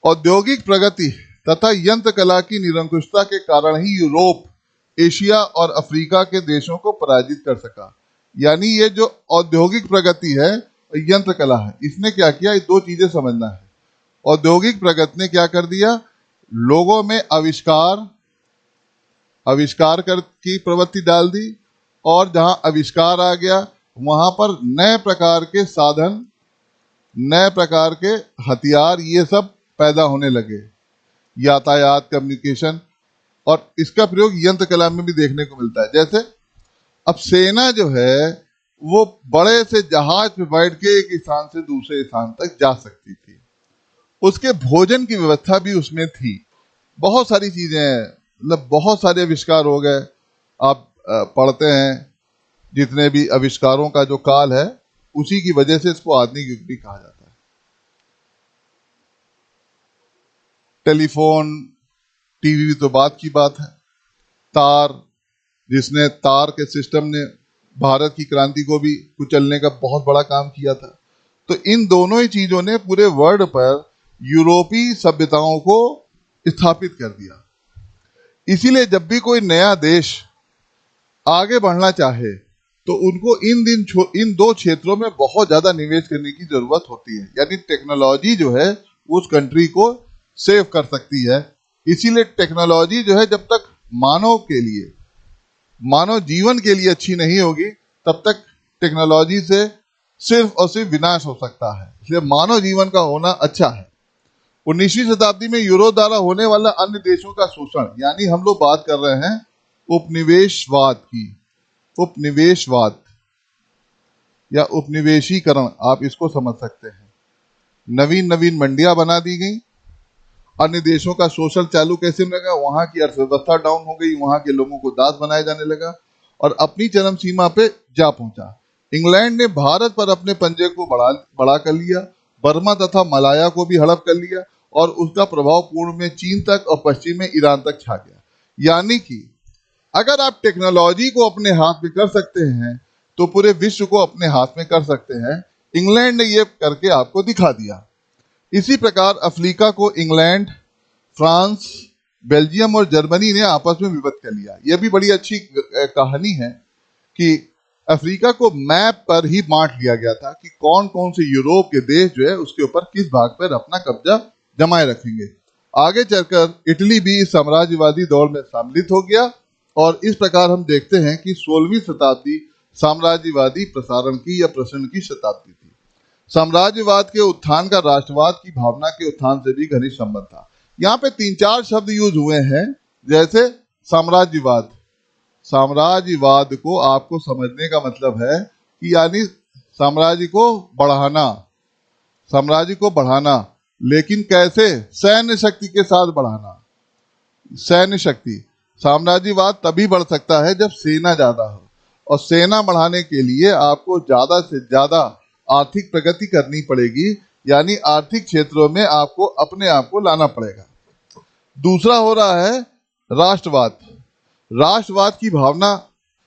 औद्योगिक प्रगति तथा यंत्र कला की निरंकुशता के कारण ही यूरोप, एशिया और अफ्रीका के देशों को पराजित कर सका। यानी ये जो औद्योगिक प्रगति है, यंत्र कला है, इसने क्या किया, ये दो चीजें समझना है। औद्योगिक प्रगति ने क्या कर दिया, लोगों में आविष्कार की प्रवृत्ति डाल दी, और जहां आविष्कार आ गया वहां पर नए प्रकार के साधन, नए प्रकार के हथियार, ये सब पैदा होने लगे, यातायात, कम्युनिकेशन, और इसका प्रयोग यंत्र कला में भी देखने को मिलता है। जैसे अब सेना जो है वो बड़े से जहाज पे बैठ के एक स्थान से दूसरे स्थान तक जा सकती थी, उसके भोजन की व्यवस्था भी उसमें थी, बहुत सारी चीजें, मतलब बहुत सारे आविष्कार हो गए। आप पढ़ते हैं जितने भी आविष्कारों का जो काल है, उसी की वजह से इसको आधुनिक युग भी कहा जाता है। टेलीफोन, टीवी तो बात की बात है, तार, जिसने तार के सिस्टम ने भारत की क्रांति को भी कुचलने का बहुत बड़ा काम किया था। तो इन दोनों ही चीजों ने पूरे वर्ल्ड पर यूरोपीय सभ्यताओं को स्थापित कर दिया। इसीलिए जब भी कोई नया देश आगे बढ़ना चाहे तो उनको इन दो क्षेत्रों में बहुत ज्यादा निवेश करने की जरूरत होती है। यानी टेक्नोलॉजी जो है उस कंट्री को सेव कर सकती है। इसीलिए टेक्नोलॉजी जो है जब तक मानव जीवन के लिए अच्छी नहीं होगी, तब तक टेक्नोलॉजी से सिर्फ और सिर्फ विनाश हो सकता है। इसलिए मानव जीवन का होना अच्छा है। 19वीं शताब्दी में यूरोप द्वारा होने वाला अन्य देशों का शोषण, यानी हम लोग बात कर रहे हैं उपनिवेशवाद की, उपनिवेशवाद या उपनिवेशीकरण, आप इसको समझ सकते हैं। नवीन नवीन मंडियां बना दी गई, अन्य देशों का शोषण चालू कैसे लगा, वहां की अर्थव्यवस्था डाउन हो गई, वहां के लोगों को दास बनाया जाने लगा और अपनी चरम सीमा पे जा पहुंचा। इंग्लैंड ने भारत पर अपने पंजे को बढ़ा कर लिया, बर्मा तथा मलाया को भी हड़प कर लिया और उसका प्रभाव पूर्व में चीन तक और पश्चिम में ईरान तक छा गया। यानी कि अगर आप टेक्नोलॉजी को अपने हाथ में कर सकते हैं तो पूरे विश्व को अपने हाथ में कर सकते हैं। इंग्लैंड ने ये करके आपको दिखा दिया। इसी प्रकार अफ्रीका को इंग्लैंड, फ्रांस, बेल्जियम और जर्मनी ने आपस में विभक्त कर लिया। यह भी बड़ी अच्छी कहानी है कि अफ्रीका को मैप पर ही बांट लिया गया था कि कौन कौन से यूरोप के देश जो है उसके ऊपर किस भाग पर अपना कब्जा जमाए रखेंगे। आगे चलकर इटली भी इस साम्राज्यवादी दौर में सम्मिलित हो गया और इस प्रकार हम देखते हैं कि 16वीं शताब्दी साम्राज्यवादी प्रसारण की या प्रसरण की शताब्दी थी। साम्राज्यवाद के उत्थान का राष्ट्रवाद की भावना के उत्थान से भी घनिष्ठ संबंध था। यहाँ पे 3-4 शब्द यूज हुए हैं, जैसे साम्राज्यवाद। साम्राज्यवाद को आपको समझने का मतलब है कि यानी साम्राज्य को बढ़ाना, साम्राज्य को बढ़ाना, लेकिन कैसे? सैन्य शक्ति के साथ बढ़ाना। सैन्य शक्ति, साम्राज्यवाद तभी बढ़ सकता है जब सेना ज्यादा हो, और सेना बढ़ाने के लिए आपको ज्यादा से ज्यादा आर्थिक प्रगति करनी पड़ेगी, यानी आर्थिक क्षेत्रों में आपको अपने आप को लाना पड़ेगा। दूसरा हो रहा है राष्ट्रवाद। राष्ट्रवाद की भावना,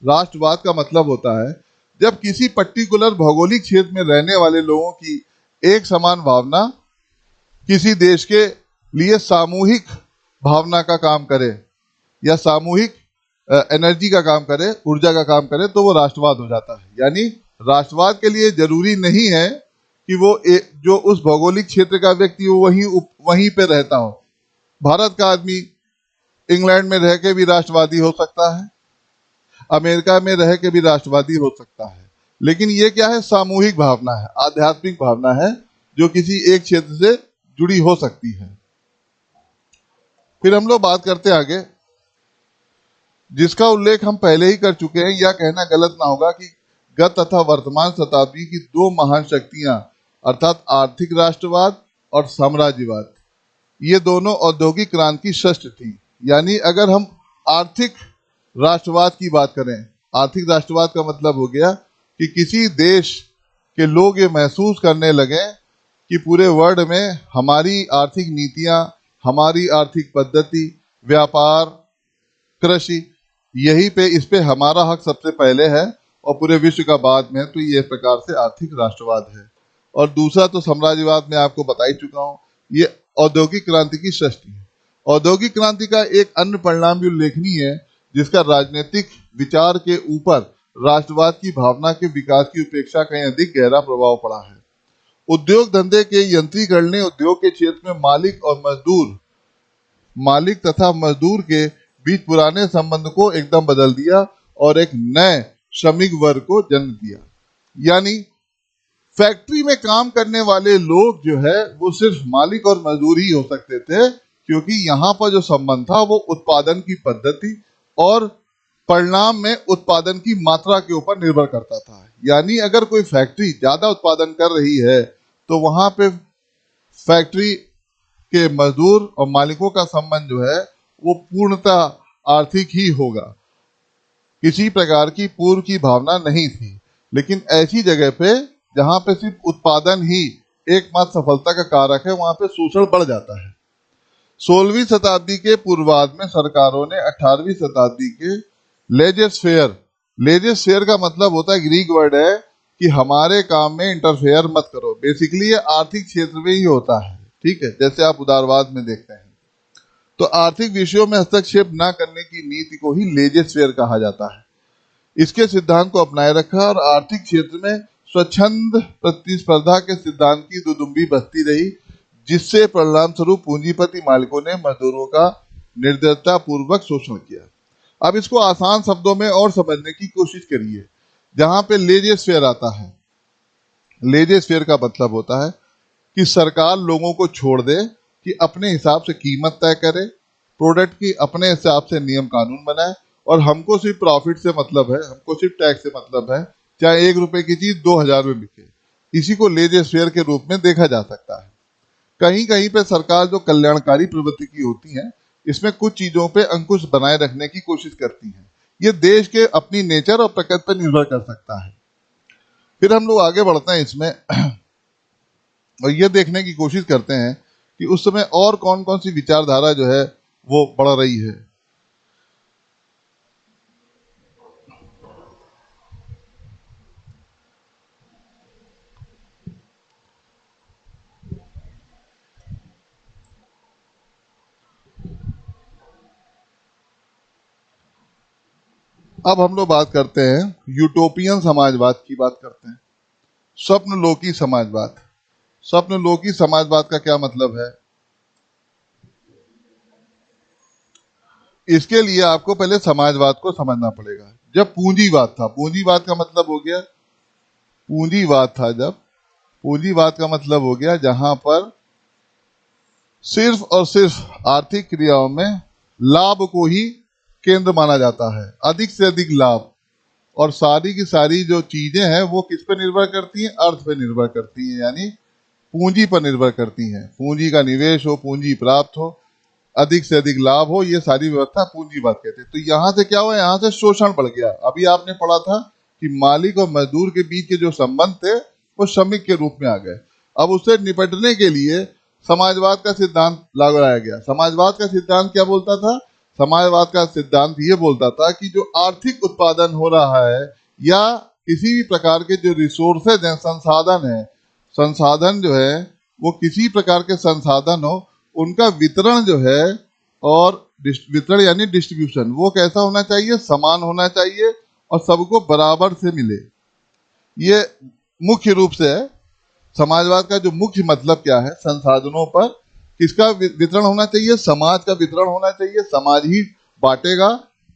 राष्ट्रवाद का मतलब होता है जब किसी पर्टिकुलर भौगोलिक क्षेत्र में रहने वाले लोगों की एक समान भावना किसी देश के लिए सामूहिक भावना का काम करे या सामूहिक एनर्जी का काम करे, ऊर्जा का काम करे, तो वो राष्ट्रवाद हो जाता है। यानी राष्ट्रवाद के लिए जरूरी नहीं है कि वो जो उस भौगोलिक क्षेत्र का व्यक्ति हो वहीं पे रहता हो। भारत का आदमी इंग्लैंड में रह के भी राष्ट्रवादी हो सकता है, अमेरिका में रह के भी राष्ट्रवादी हो सकता है, लेकिन ये क्या है? सामूहिक भावना है, आध्यात्मिक भावना है जो किसी एक क्षेत्र से जुड़ी हो सकती है। फिर हम लोग बात करते हैं आगे, जिसका उल्लेख हम पहले ही कर चुके हैं। यह कहना गलत ना होगा कि गत तथा वर्तमान शताब्दी की दो महान शक्तियां अर्थात आर्थिक राष्ट्रवाद और साम्राज्यवाद, ये दोनों औद्योगिक क्रांति की शस्त्र थी। यानी अगर हम आर्थिक राष्ट्रवाद की बात करें, आर्थिक राष्ट्रवाद का मतलब हो गया कि किसी देश के लोग ये महसूस करने लगे कि पूरे वर्ल्ड में हमारी आर्थिक नीतियां, हमारी आर्थिक पद्धति, व्यापार, कृषि, यही पे इस पे हमारा हक सबसे पहले है और पूरे विश्व का बाद में है। तो ये प्रकार से आर्थिक राष्ट्रवाद है। और दूसरा तो साम्राज्यवाद में आपको बता ही चुका हूँ, ये औद्योगिक क्रांति की सृष्टि है। औद्योगिक क्रांति का एक अन्य परिणाम भी उल्लेखनीय है, जिसका राजनीतिक विचार के ऊपर राष्ट्रवाद की भावना के विकास की उपेक्षा कहीं अधिक गहरा प्रभाव पड़ा है। उद्योग धंधे के यंत्रीकरण ने उद्योग के क्षेत्र में मालिक तथा मजदूर के बीच पुराने संबंध को एकदम बदल दिया और एक नए श्रमिक वर्ग को जन्म दिया। यानी फैक्ट्री में काम करने वाले लोग जो है वो सिर्फ मालिक और मजदूर ही हो सकते थे, क्योंकि यहाँ पर जो संबंध था वो उत्पादन की पद्धति और परिणाम में उत्पादन की मात्रा के ऊपर निर्भर करता था। यानी अगर कोई फैक्ट्री ज्यादा उत्पादन कर रही है तो वहां पे फैक्ट्री के मजदूर और मालिकों का संबंध जो है वो पूर्णतः आर्थिक ही होगा, किसी प्रकार की पूर्व की भावना नहीं थी। लेकिन ऐसी जगह पे जहां पे सिर्फ उत्पादन ही एकमात्र सफलता का कारक है, वहां पे शोषण बढ़ जाता है। 16वीं शताब्दी के पूर्वार्ध में सरकारों ने 18वीं शताब्दी के लेजर फेयर का मतलब होता है, ग्रीक वर्ड है कि हमारे काम में इंटरफेयर मत करो। बेसिकली ये आर्थिक क्षेत्र में ही होता है, ठीक है, जैसे आप उदारवाद में देखते हैं। तो आर्थिक विषयों में हस्तक्षेप न करने की नीति को ही लेजर-फेयर कहा जाता है। इसके सिद्धांत को अपनाए रखा और आर्थिक क्षेत्र में स्वच्छंद प्रतिस्पर्धा के सिद्धांत की दुदुम्बी बजती रही, जिससे परिणाम स्वरूप पूंजीपति मालिकों ने मजदूरों का निर्दयता पूर्वक शोषण किया। अब इसको आसान शब्दों में और समझने की कोशिश करिए। जहां पे लेजर-फेयर आता है, लेजर-फेयर का मतलब होता है कि सरकार लोगों को छोड़ दे कि अपने हिसाब से कीमत तय करे, प्रोडक्ट की अपने हिसाब से नियम कानून बनाए, और हमको सिर्फ प्रॉफिट से मतलब है, हमको सिर्फ टैक्स से मतलब है, चाहे 1 रुपए की चीज 2000 में बिके। इसी को लेजर फेयर के रूप में देखा जा सकता है। कहीं कहीं पे सरकार जो कल्याणकारी प्रवृत्ति की होती है, इसमें कुछ चीजों पे अंकुश बनाए रखने की कोशिश करती है। ये देश के अपनी नेचर और प्रकृति पर निर्भर कर सकता है। फिर हम लोग आगे बढ़ते हैं इसमें और ये देखने की कोशिश करते हैं कि उस समय और कौन कौन सी विचारधारा जो है वो बढ़ रही है। अब हम लोग बात करते हैं यूटोपियन समाजवाद की बात करते हैं। स्वप्नलोकी समाजवाद। स्वप्नलोकी समाजवाद का क्या मतलब है? इसके लिए आपको पहले समाजवाद को समझना पड़ेगा। जब पूंजीवाद था, पूंजीवाद का मतलब हो गया, पूंजीवाद था जब, पूंजीवाद का मतलब हो गया जहां पर सिर्फ और सिर्फ आर्थिक क्रियाओं में लाभ को ही केंद्र माना जाता है, अधिक से अधिक लाभ, और सारी की सारी जो चीजें हैं वो किस पर निर्भर करती हैं? अर्थ पर निर्भर करती हैं, यानी पूंजी पर निर्भर करती हैं। पूंजी का निवेश हो, पूंजी प्राप्त हो, अधिक से अधिक लाभ हो, ये सारी व्यवस्था पूंजीवाद कहते हैं। तो यहाँ से क्या हुआ? यहाँ से शोषण बढ़ गया। अभी आपने पढ़ा था कि मालिक और मजदूर के बीच के जो संबंध थे वो श्रमिक के रूप में आ गए। अब उससे निपटने के लिए समाजवाद का सिद्धांत लगाया गया। समाजवाद का सिद्धांत क्या बोलता था? समाजवाद का सिद्धांत ये बोलता था कि जो आर्थिक उत्पादन हो रहा है या किसी भी प्रकार के जो रिसोर्सेज हैं, संसाधन है, संसाधन जो है वो किसी प्रकार के संसाधन हो, उनका वितरण जो है, और वितरण यानी डिस्ट्रीब्यूशन, वो कैसा होना चाहिए? समान होना चाहिए और सबको बराबर से मिले। ये मुख्य रूप से है समाजवाद का जो मुख्य मतलब क्या है? संसाधनों पर किसका वितरण होना चाहिए? समाज का वितरण होना चाहिए। समाज ही बांटेगा,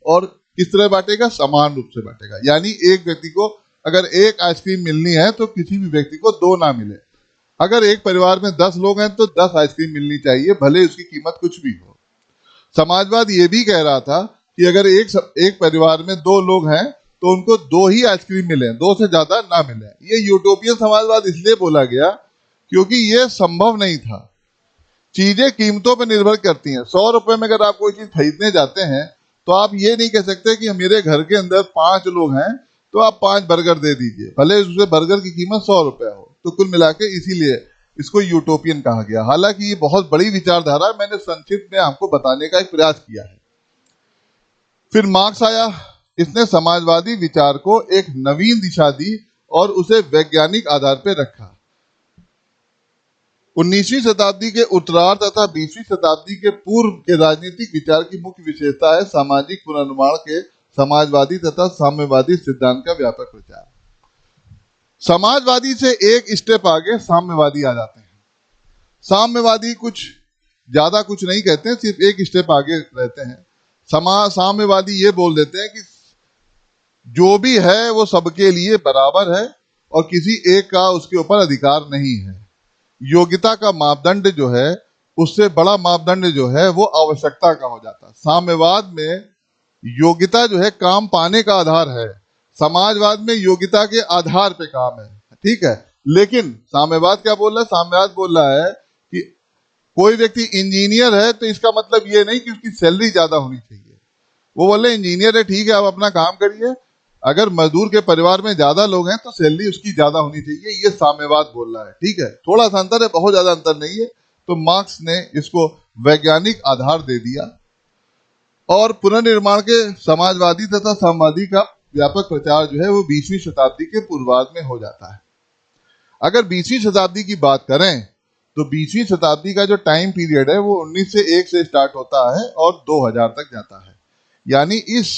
और किस तरह बांटेगा? समान रूप से बांटेगा। यानी एक व्यक्ति को अगर एक आइसक्रीम मिलनी है तो किसी भी व्यक्ति को 2 ना मिले। अगर एक परिवार में 10 लोग हैं तो 10 आइसक्रीम मिलनी चाहिए, भले उसकी कीमत कुछ भी हो। समाजवाद ये भी कह रहा था कि अगर एक परिवार में दो लोग हैं तो उनको दो ही आइसक्रीम मिले, दो से ज्यादा ना मिले। ये यूटोपियन समाजवाद इसलिए बोला गया क्योंकि ये संभव नहीं था। चीजें कीमतों पर निर्भर करती हैं। 100 रुपए में अगर आप कोई चीज खरीदने जाते हैं तो आप ये नहीं कह सकते कि मेरे घर के अंदर 5 लोग हैं तो आप 5 बर्गर दे दीजिए, भले उससे बर्गर की कीमत 100 रुपया हो। तो कुल मिला के इसीलिए इसको यूटोपियन कहा गया। हालांकि ये बहुत बड़ी विचारधारा, मैंने संक्षिप्त में आपको बताने का एक प्रयास किया है। फिर मार्क्स आया, इसने समाजवादी विचार को एक नवीन दिशा दी और उसे वैज्ञानिक आधार पर रखा। 19वीं शताब्दी के उत्तरार्ध तथा 20वीं शताब्दी के पूर्व के राजनीतिक विचार की मुख्य विशेषता है सामाजिक पुनर्निर्माण के समाजवादी तथा साम्यवादी सिद्धांत का व्यापक प्रचार। समाजवादी से एक स्टेप आगे साम्यवादी आ जाते हैं। साम्यवादी कुछ ज्यादा कुछ नहीं कहते हैं, सिर्फ एक स्टेप आगे रहते हैं। साम्यवादी ये बोल देते हैं कि जो भी है वो सबके लिए बराबर है और किसी एक का उसके ऊपर अधिकार नहीं है। योग्यता का मापदंड जो है, उससे बड़ा मापदंड जो है वो आवश्यकता का हो जाता है। साम्यवाद में योग्यता जो है काम पाने का आधार है, समाजवाद में योग्यता के आधार पे काम है, ठीक है। लेकिन साम्यवाद क्या बोल रहा है? साम्यवाद बोल रहा है कि कोई व्यक्ति इंजीनियर है तो इसका मतलब ये नहीं कि उसकी सैलरी ज्यादा होनी चाहिए। वो बोले इंजीनियर है, ठीक है, आप अपना काम करिए, अगर मजदूर के परिवार में ज्यादा लोग हैं तो सैलरी उसकी ज्यादा होनी चाहिए। ये साम्यवाद बोल रहा है, ठीक है। थोड़ा सा अंतर है, बहुत ज्यादा अंतर नहीं है। तो मार्क्स ने इसको वैज्ञानिक आधार दे दिया और पुनर्निर्माण के समाजवादी तथा साम्यवादी का व्यापक प्रचार जो है वो 20वीं शताब्दी के पूर्वार्ध में हो जाता है। अगर 20वीं शताब्दी की बात करें तो 20वीं शताब्दी का जो टाइम पीरियड है वो 1901 से स्टार्ट होता है और 2000 तक जाता है। यानी इस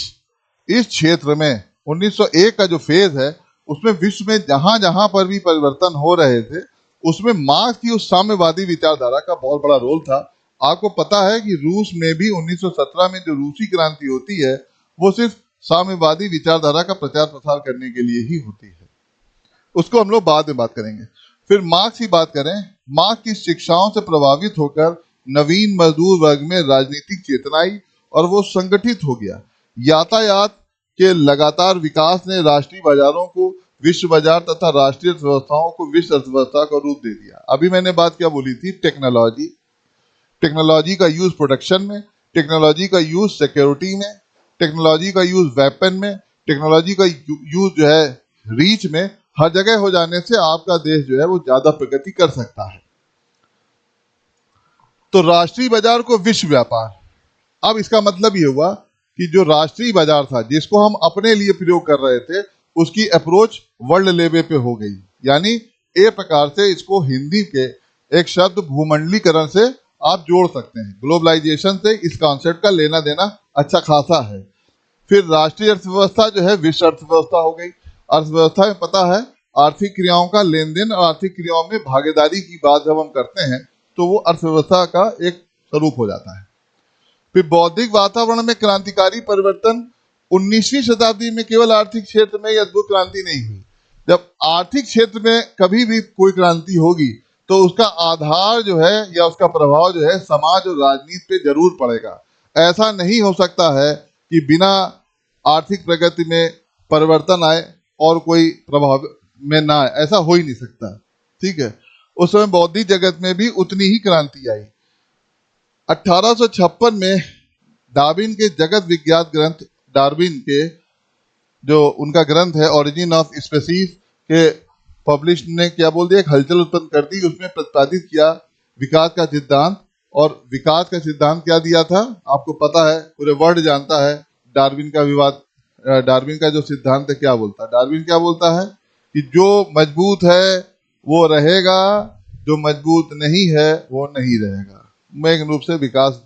क्षेत्र में 1901 का जो फेज है उसमें विश्व में जहां जहां पर भी परिवर्तन हो रहे थे उसमें मार्क्स की उस साम्यवादी विचारधारा का बहुत बड़ा रोल था। आपको पता है कि रूस में भी 1917 में जो रूसी क्रांति होती है वो सिर्फ साम्यवादी विचारधारा का प्रचार प्रसार करने के लिए ही होती है। उसको हम लोग बाद में बात करेंगे। फिर मार्क्स की बात करें, मार्क्स की शिक्षाओं से प्रभावित होकर नवीन मजदूर वर्ग में राजनीतिक चेतना आई और वो संगठित हो गया। यातायात के लगातार विकास ने राष्ट्रीय बाजारों को विश्व बाजार तथा राष्ट्रीय अर्थव्यवस्थाओं को विश्व अर्थव्यवस्था का रूप दे दिया। अभी मैंने बात क्या बोली थी? टेक्नोलॉजी का यूज प्रोडक्शन में, टेक्नोलॉजी का यूज सिक्योरिटी में, टेक्नोलॉजी का यूज वेपन में, टेक्नोलॉजी का यूज जो है रीच में, हर जगह हो जाने से आपका देश जो है वो ज्यादा प्रगति कर सकता है। तो राष्ट्रीय बाजार को विश्व व्यापार। अब इसका मतलब ये हुआ कि जो राष्ट्रीय बाजार था जिसको हम अपने लिए प्रयोग कर रहे थे उसकी अप्रोच वर्ल्ड लेवल पे हो गई। यानी एक प्रकार से इसको हिंदी के एक शब्द भूमंडलीकरण से आप जोड़ सकते हैं। ग्लोबलाइजेशन से इस कॉन्सेप्ट का लेना देना अच्छा खासा है। फिर राष्ट्रीय अर्थव्यवस्था जो है विश्व अर्थव्यवस्था हो गई। अर्थव्यवस्था में पता है आर्थिक क्रियाओं का लेन देन और आर्थिक क्रियाओं में भागीदारी की बात जब हम करते हैं तो वो अर्थव्यवस्था का एक स्वरूप हो जाता है। फिर बौद्धिक वातावरण में क्रांतिकारी परिवर्तन 19वीं शताब्दी में केवल आर्थिक क्षेत्र में अद्भुत क्रांति नहीं हुई। जब आर्थिक क्षेत्र में कभी भी कोई क्रांति होगी तो उसका आधार जो है या उसका प्रभाव जो है समाज और राजनीति पे जरूर पड़ेगा। ऐसा नहीं हो सकता है कि बिना आर्थिक प्रगति में परिवर्तन आए और कोई प्रभाव में ना आए, ऐसा हो ही नहीं सकता, ठीक है। उस समय बौद्धिक जगत में भी उतनी ही क्रांति आई। 1856 में डार्विन के जगत विज्ञान ग्रंथ, डार्विन के जो उनका ग्रंथ है ओरिजिन ऑफ स्पीसीज के पब्लिश ने क्या बोल दिया, एक हलचल उत्पन्न कर दी। उसमें प्रतिपादित किया विकास का सिद्धांत। और विकास का सिद्धांत क्या दिया था आपको पता है, पूरे वर्ल्ड जानता है। डार्विन का विवाद, डार्विन का जो सिद्धांत है क्या बोलता है? डार्विन क्या बोलता है कि जो मजबूत है वो रहेगा, जो मजबूत नहीं है वो नहीं रहेगा। मैं रूप से विकास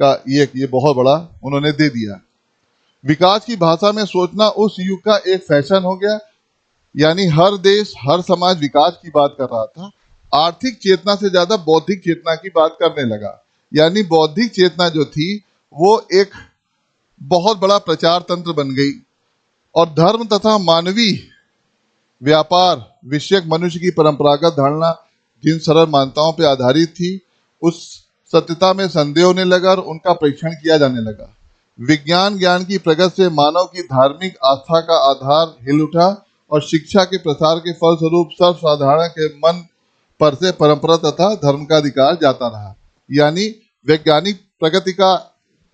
का ये बहुत बड़ा उन्होंने दे दिया। विकास की भाषा में सोचना उस युग का एक फैशन हो गया। यानी हर देश हर समाज विकास की बात कर रहा था, आर्थिक चेतना से ज्यादा बौद्धिक चेतना की बात करने लगा। यानी बौद्धिक चेतना जो थी वो एक बहुत बड़ा प्रचार तंत्र बन गई और धर्म तथा मानवीय व्यापार विषयक मनुष्य की परंपरागत धारणा जिन सरल मान्यताओं पर आधारित थी उस सत्यता में संदेह होने लगा और उनका परीक्षण किया जाने लगा। विज्ञान ज्ञान की प्रगति से मानव की धार्मिक आस्था का आधार हिल उठा और शिक्षा के प्रसार के फलस्वरूप सर्वसाधारण के मन पर से परंपरा तथा धर्म का अधिकार जाता रहा। यानी वैज्ञानिक प्रगति का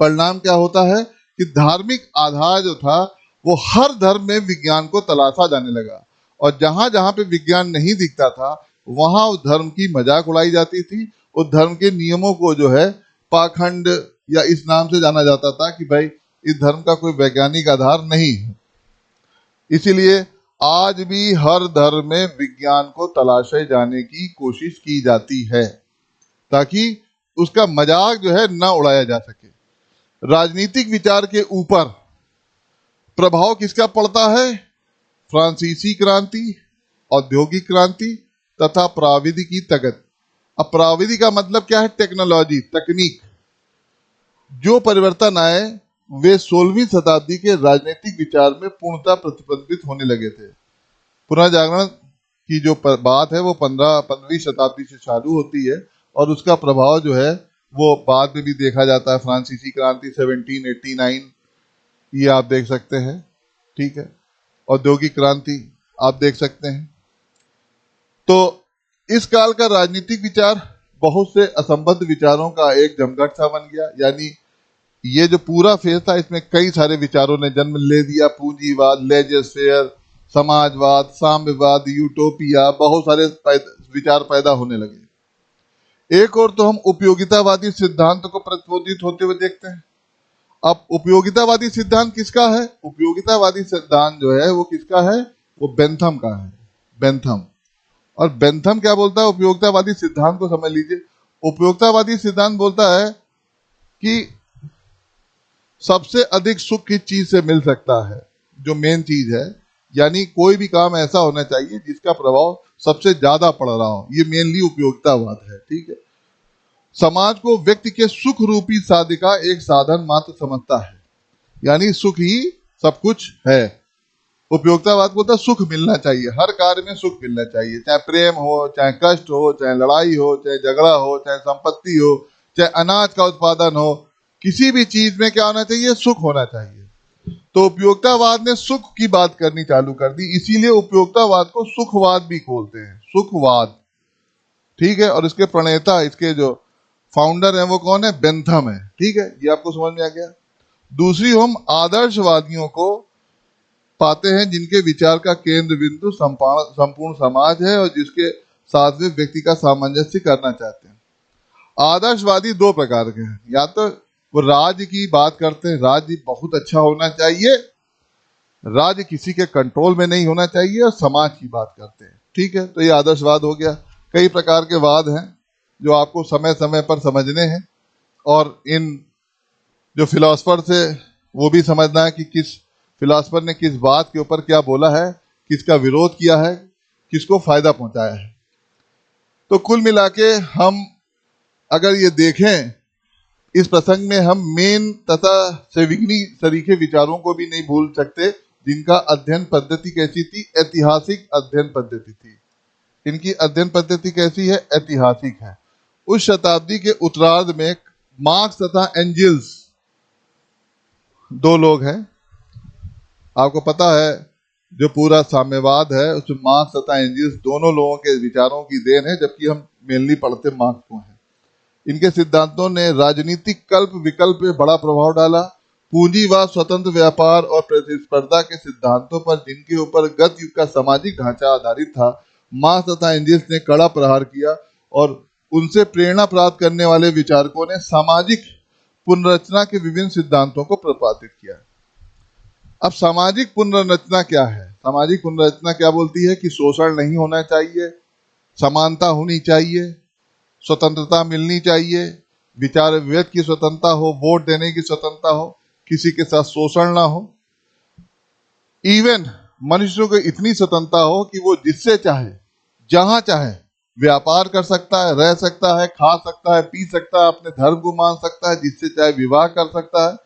परिणाम क्या होता है कि धार्मिक आधार जो था वो हर धर्म में विज्ञान को तलाशा जाने लगा, और जहां जहां पे विज्ञान नहीं दिखता था वहां उस धर्म की मजाक उड़ाई जाती थी। उस धर्म के नियमों को जो है पाखंड या इस नाम से जाना जाता था कि भाई इस धर्म का कोई वैज्ञानिक आधार नहीं है। इसीलिए आज भी हर धर्म में विज्ञान को तलाशे जाने की कोशिश की जाती है ताकि उसका मजाक जो है न उड़ाया जा सके। राजनीतिक विचार के ऊपर प्रभाव किसका पड़ता है? फ्रांसीसी क्रांति, औद्योगिक क्रांति तथा प्राविधिकी प्रगति। अब प्राविधिक का मतलब क्या है? टेक्नोलॉजी, तकनीक। जो परिवर्तन आए वे 16वीं शताब्दी के राजनीतिक विचार में पूर्णतः प्रतिबिंबित होने लगे थे। पुनर्जागरण की जो बात है वो 15वीं शताब्दी से चालू होती है और उसका प्रभाव जो है वो बाद में भी देखा जाता है। फ्रांसीसी क्रांति 1789 ये आप देख सकते हैं, ठीक है। औद्योगिक क्रांति आप देख सकते हैं। तो इस काल का राजनीतिक विचार बहुत से असंबद्ध विचारों का एक जमघट सा बन गया। यानी ये जो पूरा फेज था इसमें कई सारे विचारों ने जन्म ले दिया। पूंजीवाद, लेजर-फेयर, समाजवाद, साम्यवाद, यूटोपिया, बहुत सारे विचार पैदा होने लगे। एक और तो हम उपयोगितावादी सिद्धांत को प्रतिबोधित होते हुए देखते हैं। अब उपयोगितावादी सिद्धांत किसका है? उपयोगितावादी सिद्धांत जो है वो किसका है? वो बेंथम का है। बेंथम। और बेंथम क्या बोलता है? उपयोगितावादी सिद्धांत को समझ लीजिए। उपयोगितावादी सिद्धांत बोलता है कि सबसे अधिक सुख किस चीज से मिल सकता है, जो मेन चीज है। यानी कोई भी काम ऐसा होना चाहिए जिसका प्रभाव सबसे ज्यादा पड़ रहा हो। ये मेनली उपयोगितावाद है, ठीक है। समाज को व्यक्ति के सुख रूपी साध्य का एक साधन मात्र समझता है। यानी सुख ही सब कुछ है। उपयोगितावाद को तो सुख मिलना चाहिए, हर कार्य में सुख मिलना चाहिए, चाहे प्रेम हो, चाहे कष्ट हो, चाहे लड़ाई हो, चाहे झगड़ा हो, चाहे संपत्ति हो, चाहे अनाज का उत्पादन हो, किसी भी चीज में क्या होना चाहिए? सुख होना चाहिए। तो उपयोगितावाद ने सुख की बात करनी चालू कर दी, इसीलिए उपयोगितावाद को सुखवाद भी बोलते हैं। सुखवाद, ठीक है। और इसके प्रणेता, इसके जो फाउंडर है वो कौन है? बेंथम है, ठीक है। ये आपको समझ में आ गया। दूसरी हम आदर्शवादियों को पाते हैं जिनके विचार का केंद्र बिंदु संपूर्ण समाज है और जिसके साथ वे व्यक्ति का सामंजस्य करना चाहते हैं। आदर्शवादी दो प्रकार के हैं। या तो वो राज्य की बात करते हैं, राज्य बहुत अच्छा होना चाहिए, राज्य किसी के कंट्रोल में नहीं होना चाहिए, और समाज की बात करते हैं, ठीक है। तो ये आदर्शवाद हो गया। कई प्रकार के वाद हैं जो आपको समय समय पर समझने हैं, और इन जो फिलोसफर से वो भी समझना है कि किस फिलोसफर ने किस बात के ऊपर क्या बोला है, किसका विरोध किया है, किसको फायदा पहुंचाया है। तो कुल मिला के हम अगर ये देखें इस प्रसंग में, हम मेन तथा सविग्नी सरीखे विचारों को भी नहीं भूल सकते जिनका अध्ययन पद्धति कैसी थी? ऐतिहासिक अध्ययन पद्धति थी। इनकी अध्ययन पद्धति कैसी है? ऐतिहासिक है। उस शताब्दी के उत्तरार्ध में मार्क्स तथा एंजल्स दो लोग हैं। आपको पता है जो पूरा साम्यवाद है उसमें मार्क्स तथा एंजल्स दोनों लोगों के विचारों की देन है, जबकि हम मेनली पढ़ते मार्क्स को हैं। इनके सिद्धांतों ने राजनीतिक कल्प विकल्प पे बड़ा प्रभाव डाला। पूंजीवाद, स्वतंत्र व्यापार और प्रतिस्पर्धा के सिद्धांतों पर जिनके ऊपर गत युग का सामाजिक ढांचा आधारित था, मार्क्स तथा एंजल्स ने कड़ा प्रहार किया और उनसे प्रेरणा प्राप्त करने वाले विचारकों ने सामाजिक पुनर्रचना के विभिन्न सिद्धांतों को प्रतिपादित किया। अब सामाजिक पुनर्रचना क्या है? सामाजिक पुनर्रचना क्या बोलती है कि शोषण नहीं होना चाहिए, समानता होनी चाहिए, स्वतंत्रता मिलनी चाहिए, विचार विवेक की स्वतंत्रता हो, वोट देने की स्वतंत्रता हो, किसी के साथ शोषण ना हो। इवन मनुष्य को इतनी स्वतंत्रता हो कि वो जिससे चाहे, जहां चाहे व्यापार कर सकता है, रह सकता है, खा सकता है, पी सकता है, अपने धर्म को मान सकता है, जिससे चाहे विवाह कर सकता है,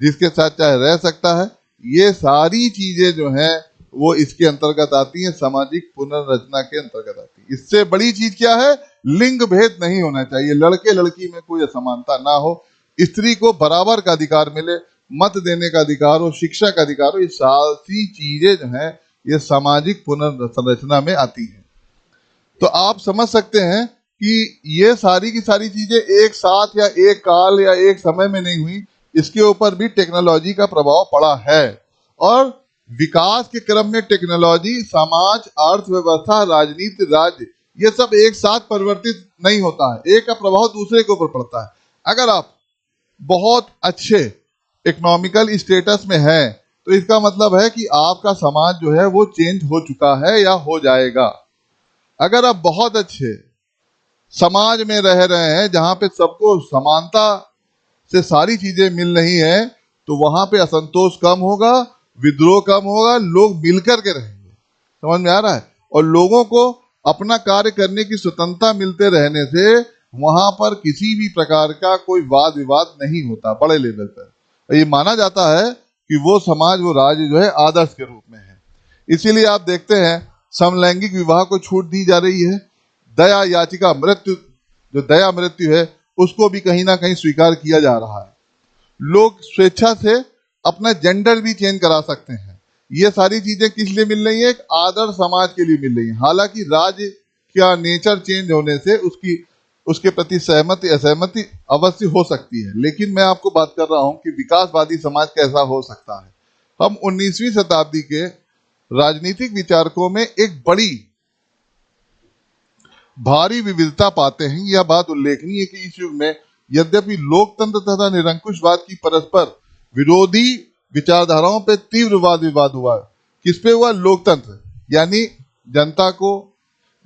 जिसके साथ चाहे रह सकता है। ये सारी चीजें जो हैं वो इसके अंतर्गत आती है, सामाजिक पुनर्रचना के अंतर्गत आती है। इससे बड़ी चीज क्या है? लिंग भेद नहीं होना चाहिए, लड़के लड़की में कोई असमानता ना हो, स्त्री को बराबर का अधिकार मिले, मत देने का अधिकार हो, शिक्षा का अधिकार हो। ये सारी चीजें जो है ये सामाजिक पुनर्संरचना में आती है। तो आप समझ सकते हैं कि ये सारी की सारी चीजें एक साथ या एक काल या एक समय में नहीं हुई, इसके ऊपर भी टेक्नोलॉजी का प्रभाव पड़ा है। और विकास के क्रम में टेक्नोलॉजी समाज, अर्थव्यवस्था, राजनीति, राज्य, ये सब एक साथ परिवर्तित नहीं होता है, एक का प्रभाव दूसरे के ऊपर पड़ता है। अगर आप बहुत अच्छे इकोनॉमिकल स्टेटस में है तो इसका मतलब है कि आपका समाज जो है वो चेंज हो चुका है या हो जाएगा। अगर आप बहुत अच्छे समाज में रह रहे हैं जहां पे सबको समानता से सारी चीजें मिल रही हैं, तो वहां पे असंतोष कम होगा, विद्रोह कम होगा, लोग मिलकर के रहेंगे। समझ में आ रहा है? और लोगों को अपना कार्य करने की स्वतंत्रता मिलते रहने से वहां पर किसी भी प्रकार का कोई वाद विवाद नहीं होता बड़े लेवल पर। ये माना जाता है कि वो समाज, वो राज्य जो है आदर्श के रूप में है। इसीलिए आप देखते हैं समलैंगिक विवाह को छूट दी जा रही है। दया याचिका, मृत्यु, जो दया मृत्यु है उसको भी कहीं ना कहीं स्वीकार किया जा रहा है। लोग स्वेच्छा से अपना जेंडर भी चेंज करा सकते हैं। ये सारी चीजें किस लिए मिल रही है? एक आदर्श समाज के लिए मिल रही है। हालांकि राज्य का नेचर चेंज होने से उसके प्रति सहमति असहमति अवश्य हो सकती है, लेकिन मैं आपको बात कर रहा हूं कि विकासवादी समाज कैसा हो सकता है। हम 19वीं शताब्दी के राजनीतिक विचारकों में एक बड़ी भारी विविधता पाते हैं। यह बात उल्लेखनीय है कि इस युग में यद्यपि लोकतंत्र तथा निरंकुशवाद की परस्पर विरोधी विचारधाराओं पर तीव्र वाद विवाद हुआ। किस पे हुआ? लोकतंत्र, यानी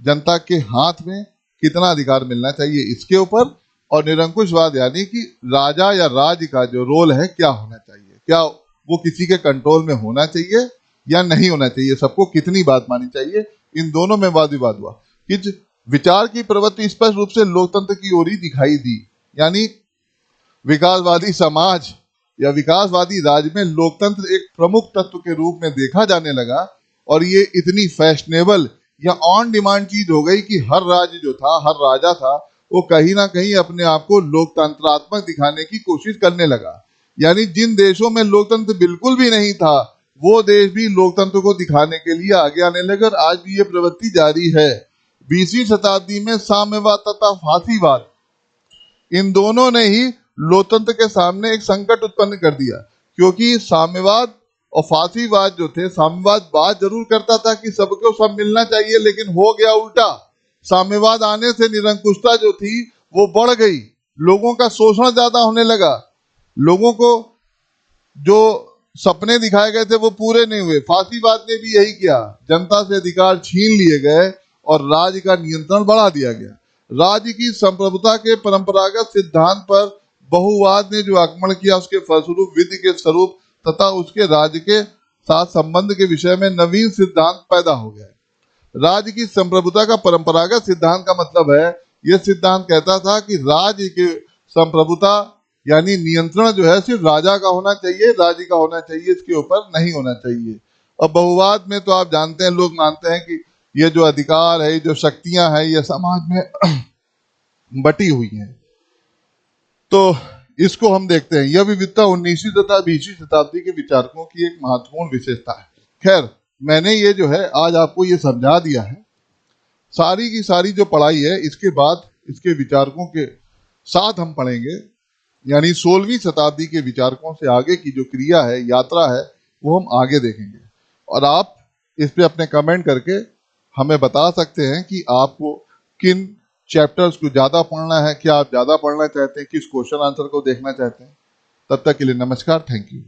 जनता के हाथ में कितना अधिकार मिलना चाहिए इसके ऊपर, और निरंकुशवाद यानी कि राजा या राज्य का जो रोल है क्या होना चाहिए, क्या वो किसी के कंट्रोल में होना चाहिए या नहीं होना चाहिए, सबको कितनी बात माननी चाहिए, इन दोनों में वाद विवाद हुआ। कि विचार की प्रवृत्ति स्पष्ट रूप से लोकतंत्र की ओर ही दिखाई दी, यानी विकासवादी समाज या विकासवादी राज्य में लोकतंत्र एक प्रमुख तत्व के रूप में देखा जाने लगा। और ये इतनी फैशनेबल या ऑन डिमांड चीज हो गई कि हर राज्य जो था, हर राजा था, वो कहीं ना कहीं अपने आप को लोकतंत्रात्मक दिखाने की कोशिश करने लगा। यानी जिन देशों में लोकतंत्र बिल्कुल भी नहीं था, वो देश भी लोकतंत्र को दिखाने के लिए आगे आने लगे, और आज भी ये प्रवृत्ति जारी है। 20वीं शताब्दी में साम्यवाद तथा फासीवाद, इन दोनों ने ही लोकतंत्र के सामने एक संकट उत्पन्न कर दिया। क्योंकि साम्यवाद और फासीवाद जो थे, साम्यवाद बात जरूर करता था कि सबको सब मिलना चाहिए, लेकिन हो गया उल्टा। साम्यवाद आने से निरंकुशता जो थी वो बढ़ गई, लोगों का शोषण ज्यादा होने लगा, लोगों को जो सपने दिखाए गए थे वो पूरे नहीं हुए। फासीवाद ने भी यही किया, जनता से अधिकार छीन लिए गए और राज्य का नियंत्रण बढ़ा दिया गया। राज्य की संप्रभुता के परंपरागत सिद्धांत पर बहुवाद ने जो आक्रमण किया, उसके फलस्वरूप विधि के स्वरूप तथा उसके राज्य के साथ संबंध के विषय में नवीन सिद्धांत पैदा हो गया। राज्य की संप्रभुता का परंपरागत सिद्धांत का मतलब है, यह सिद्धांत कहता था कि राज्य की संप्रभुता यानी नियंत्रण जो है सिर्फ राजा का होना चाहिए, राज्य का होना चाहिए, इसके ऊपर नहीं होना चाहिए। और बहुवाद में तो आप जानते हैं, लोग मानते हैं कि ये जो अधिकार है, जो शक्तियां हैं, ये समाज में बटी हुई हैं। तो इसको हम देखते हैं, यह विविधता 19वीं तथा 20वीं शताब्दी के विचारकों की एक महत्वपूर्ण विशेषता है। खैर, मैंने ये जो है आज आपको ये समझा दिया है। सारी की सारी जो पढ़ाई है इसके बाद इसके विचारकों के साथ हम पढ़ेंगे, यानी 16वीं शताब्दी के विचारकों से आगे की जो क्रिया है, यात्रा है, वो हम आगे देखेंगे। और आप इस पे अपने कमेंट करके हमें बता सकते हैं कि आपको किन चैप्टर्स को ज़्यादा पढ़ना है, क्या आप ज़्यादा पढ़ना चाहते हैं, किस क्वेश्चन आंसर को देखना चाहते हैं। तब तक के लिए नमस्कार, थैंक यू।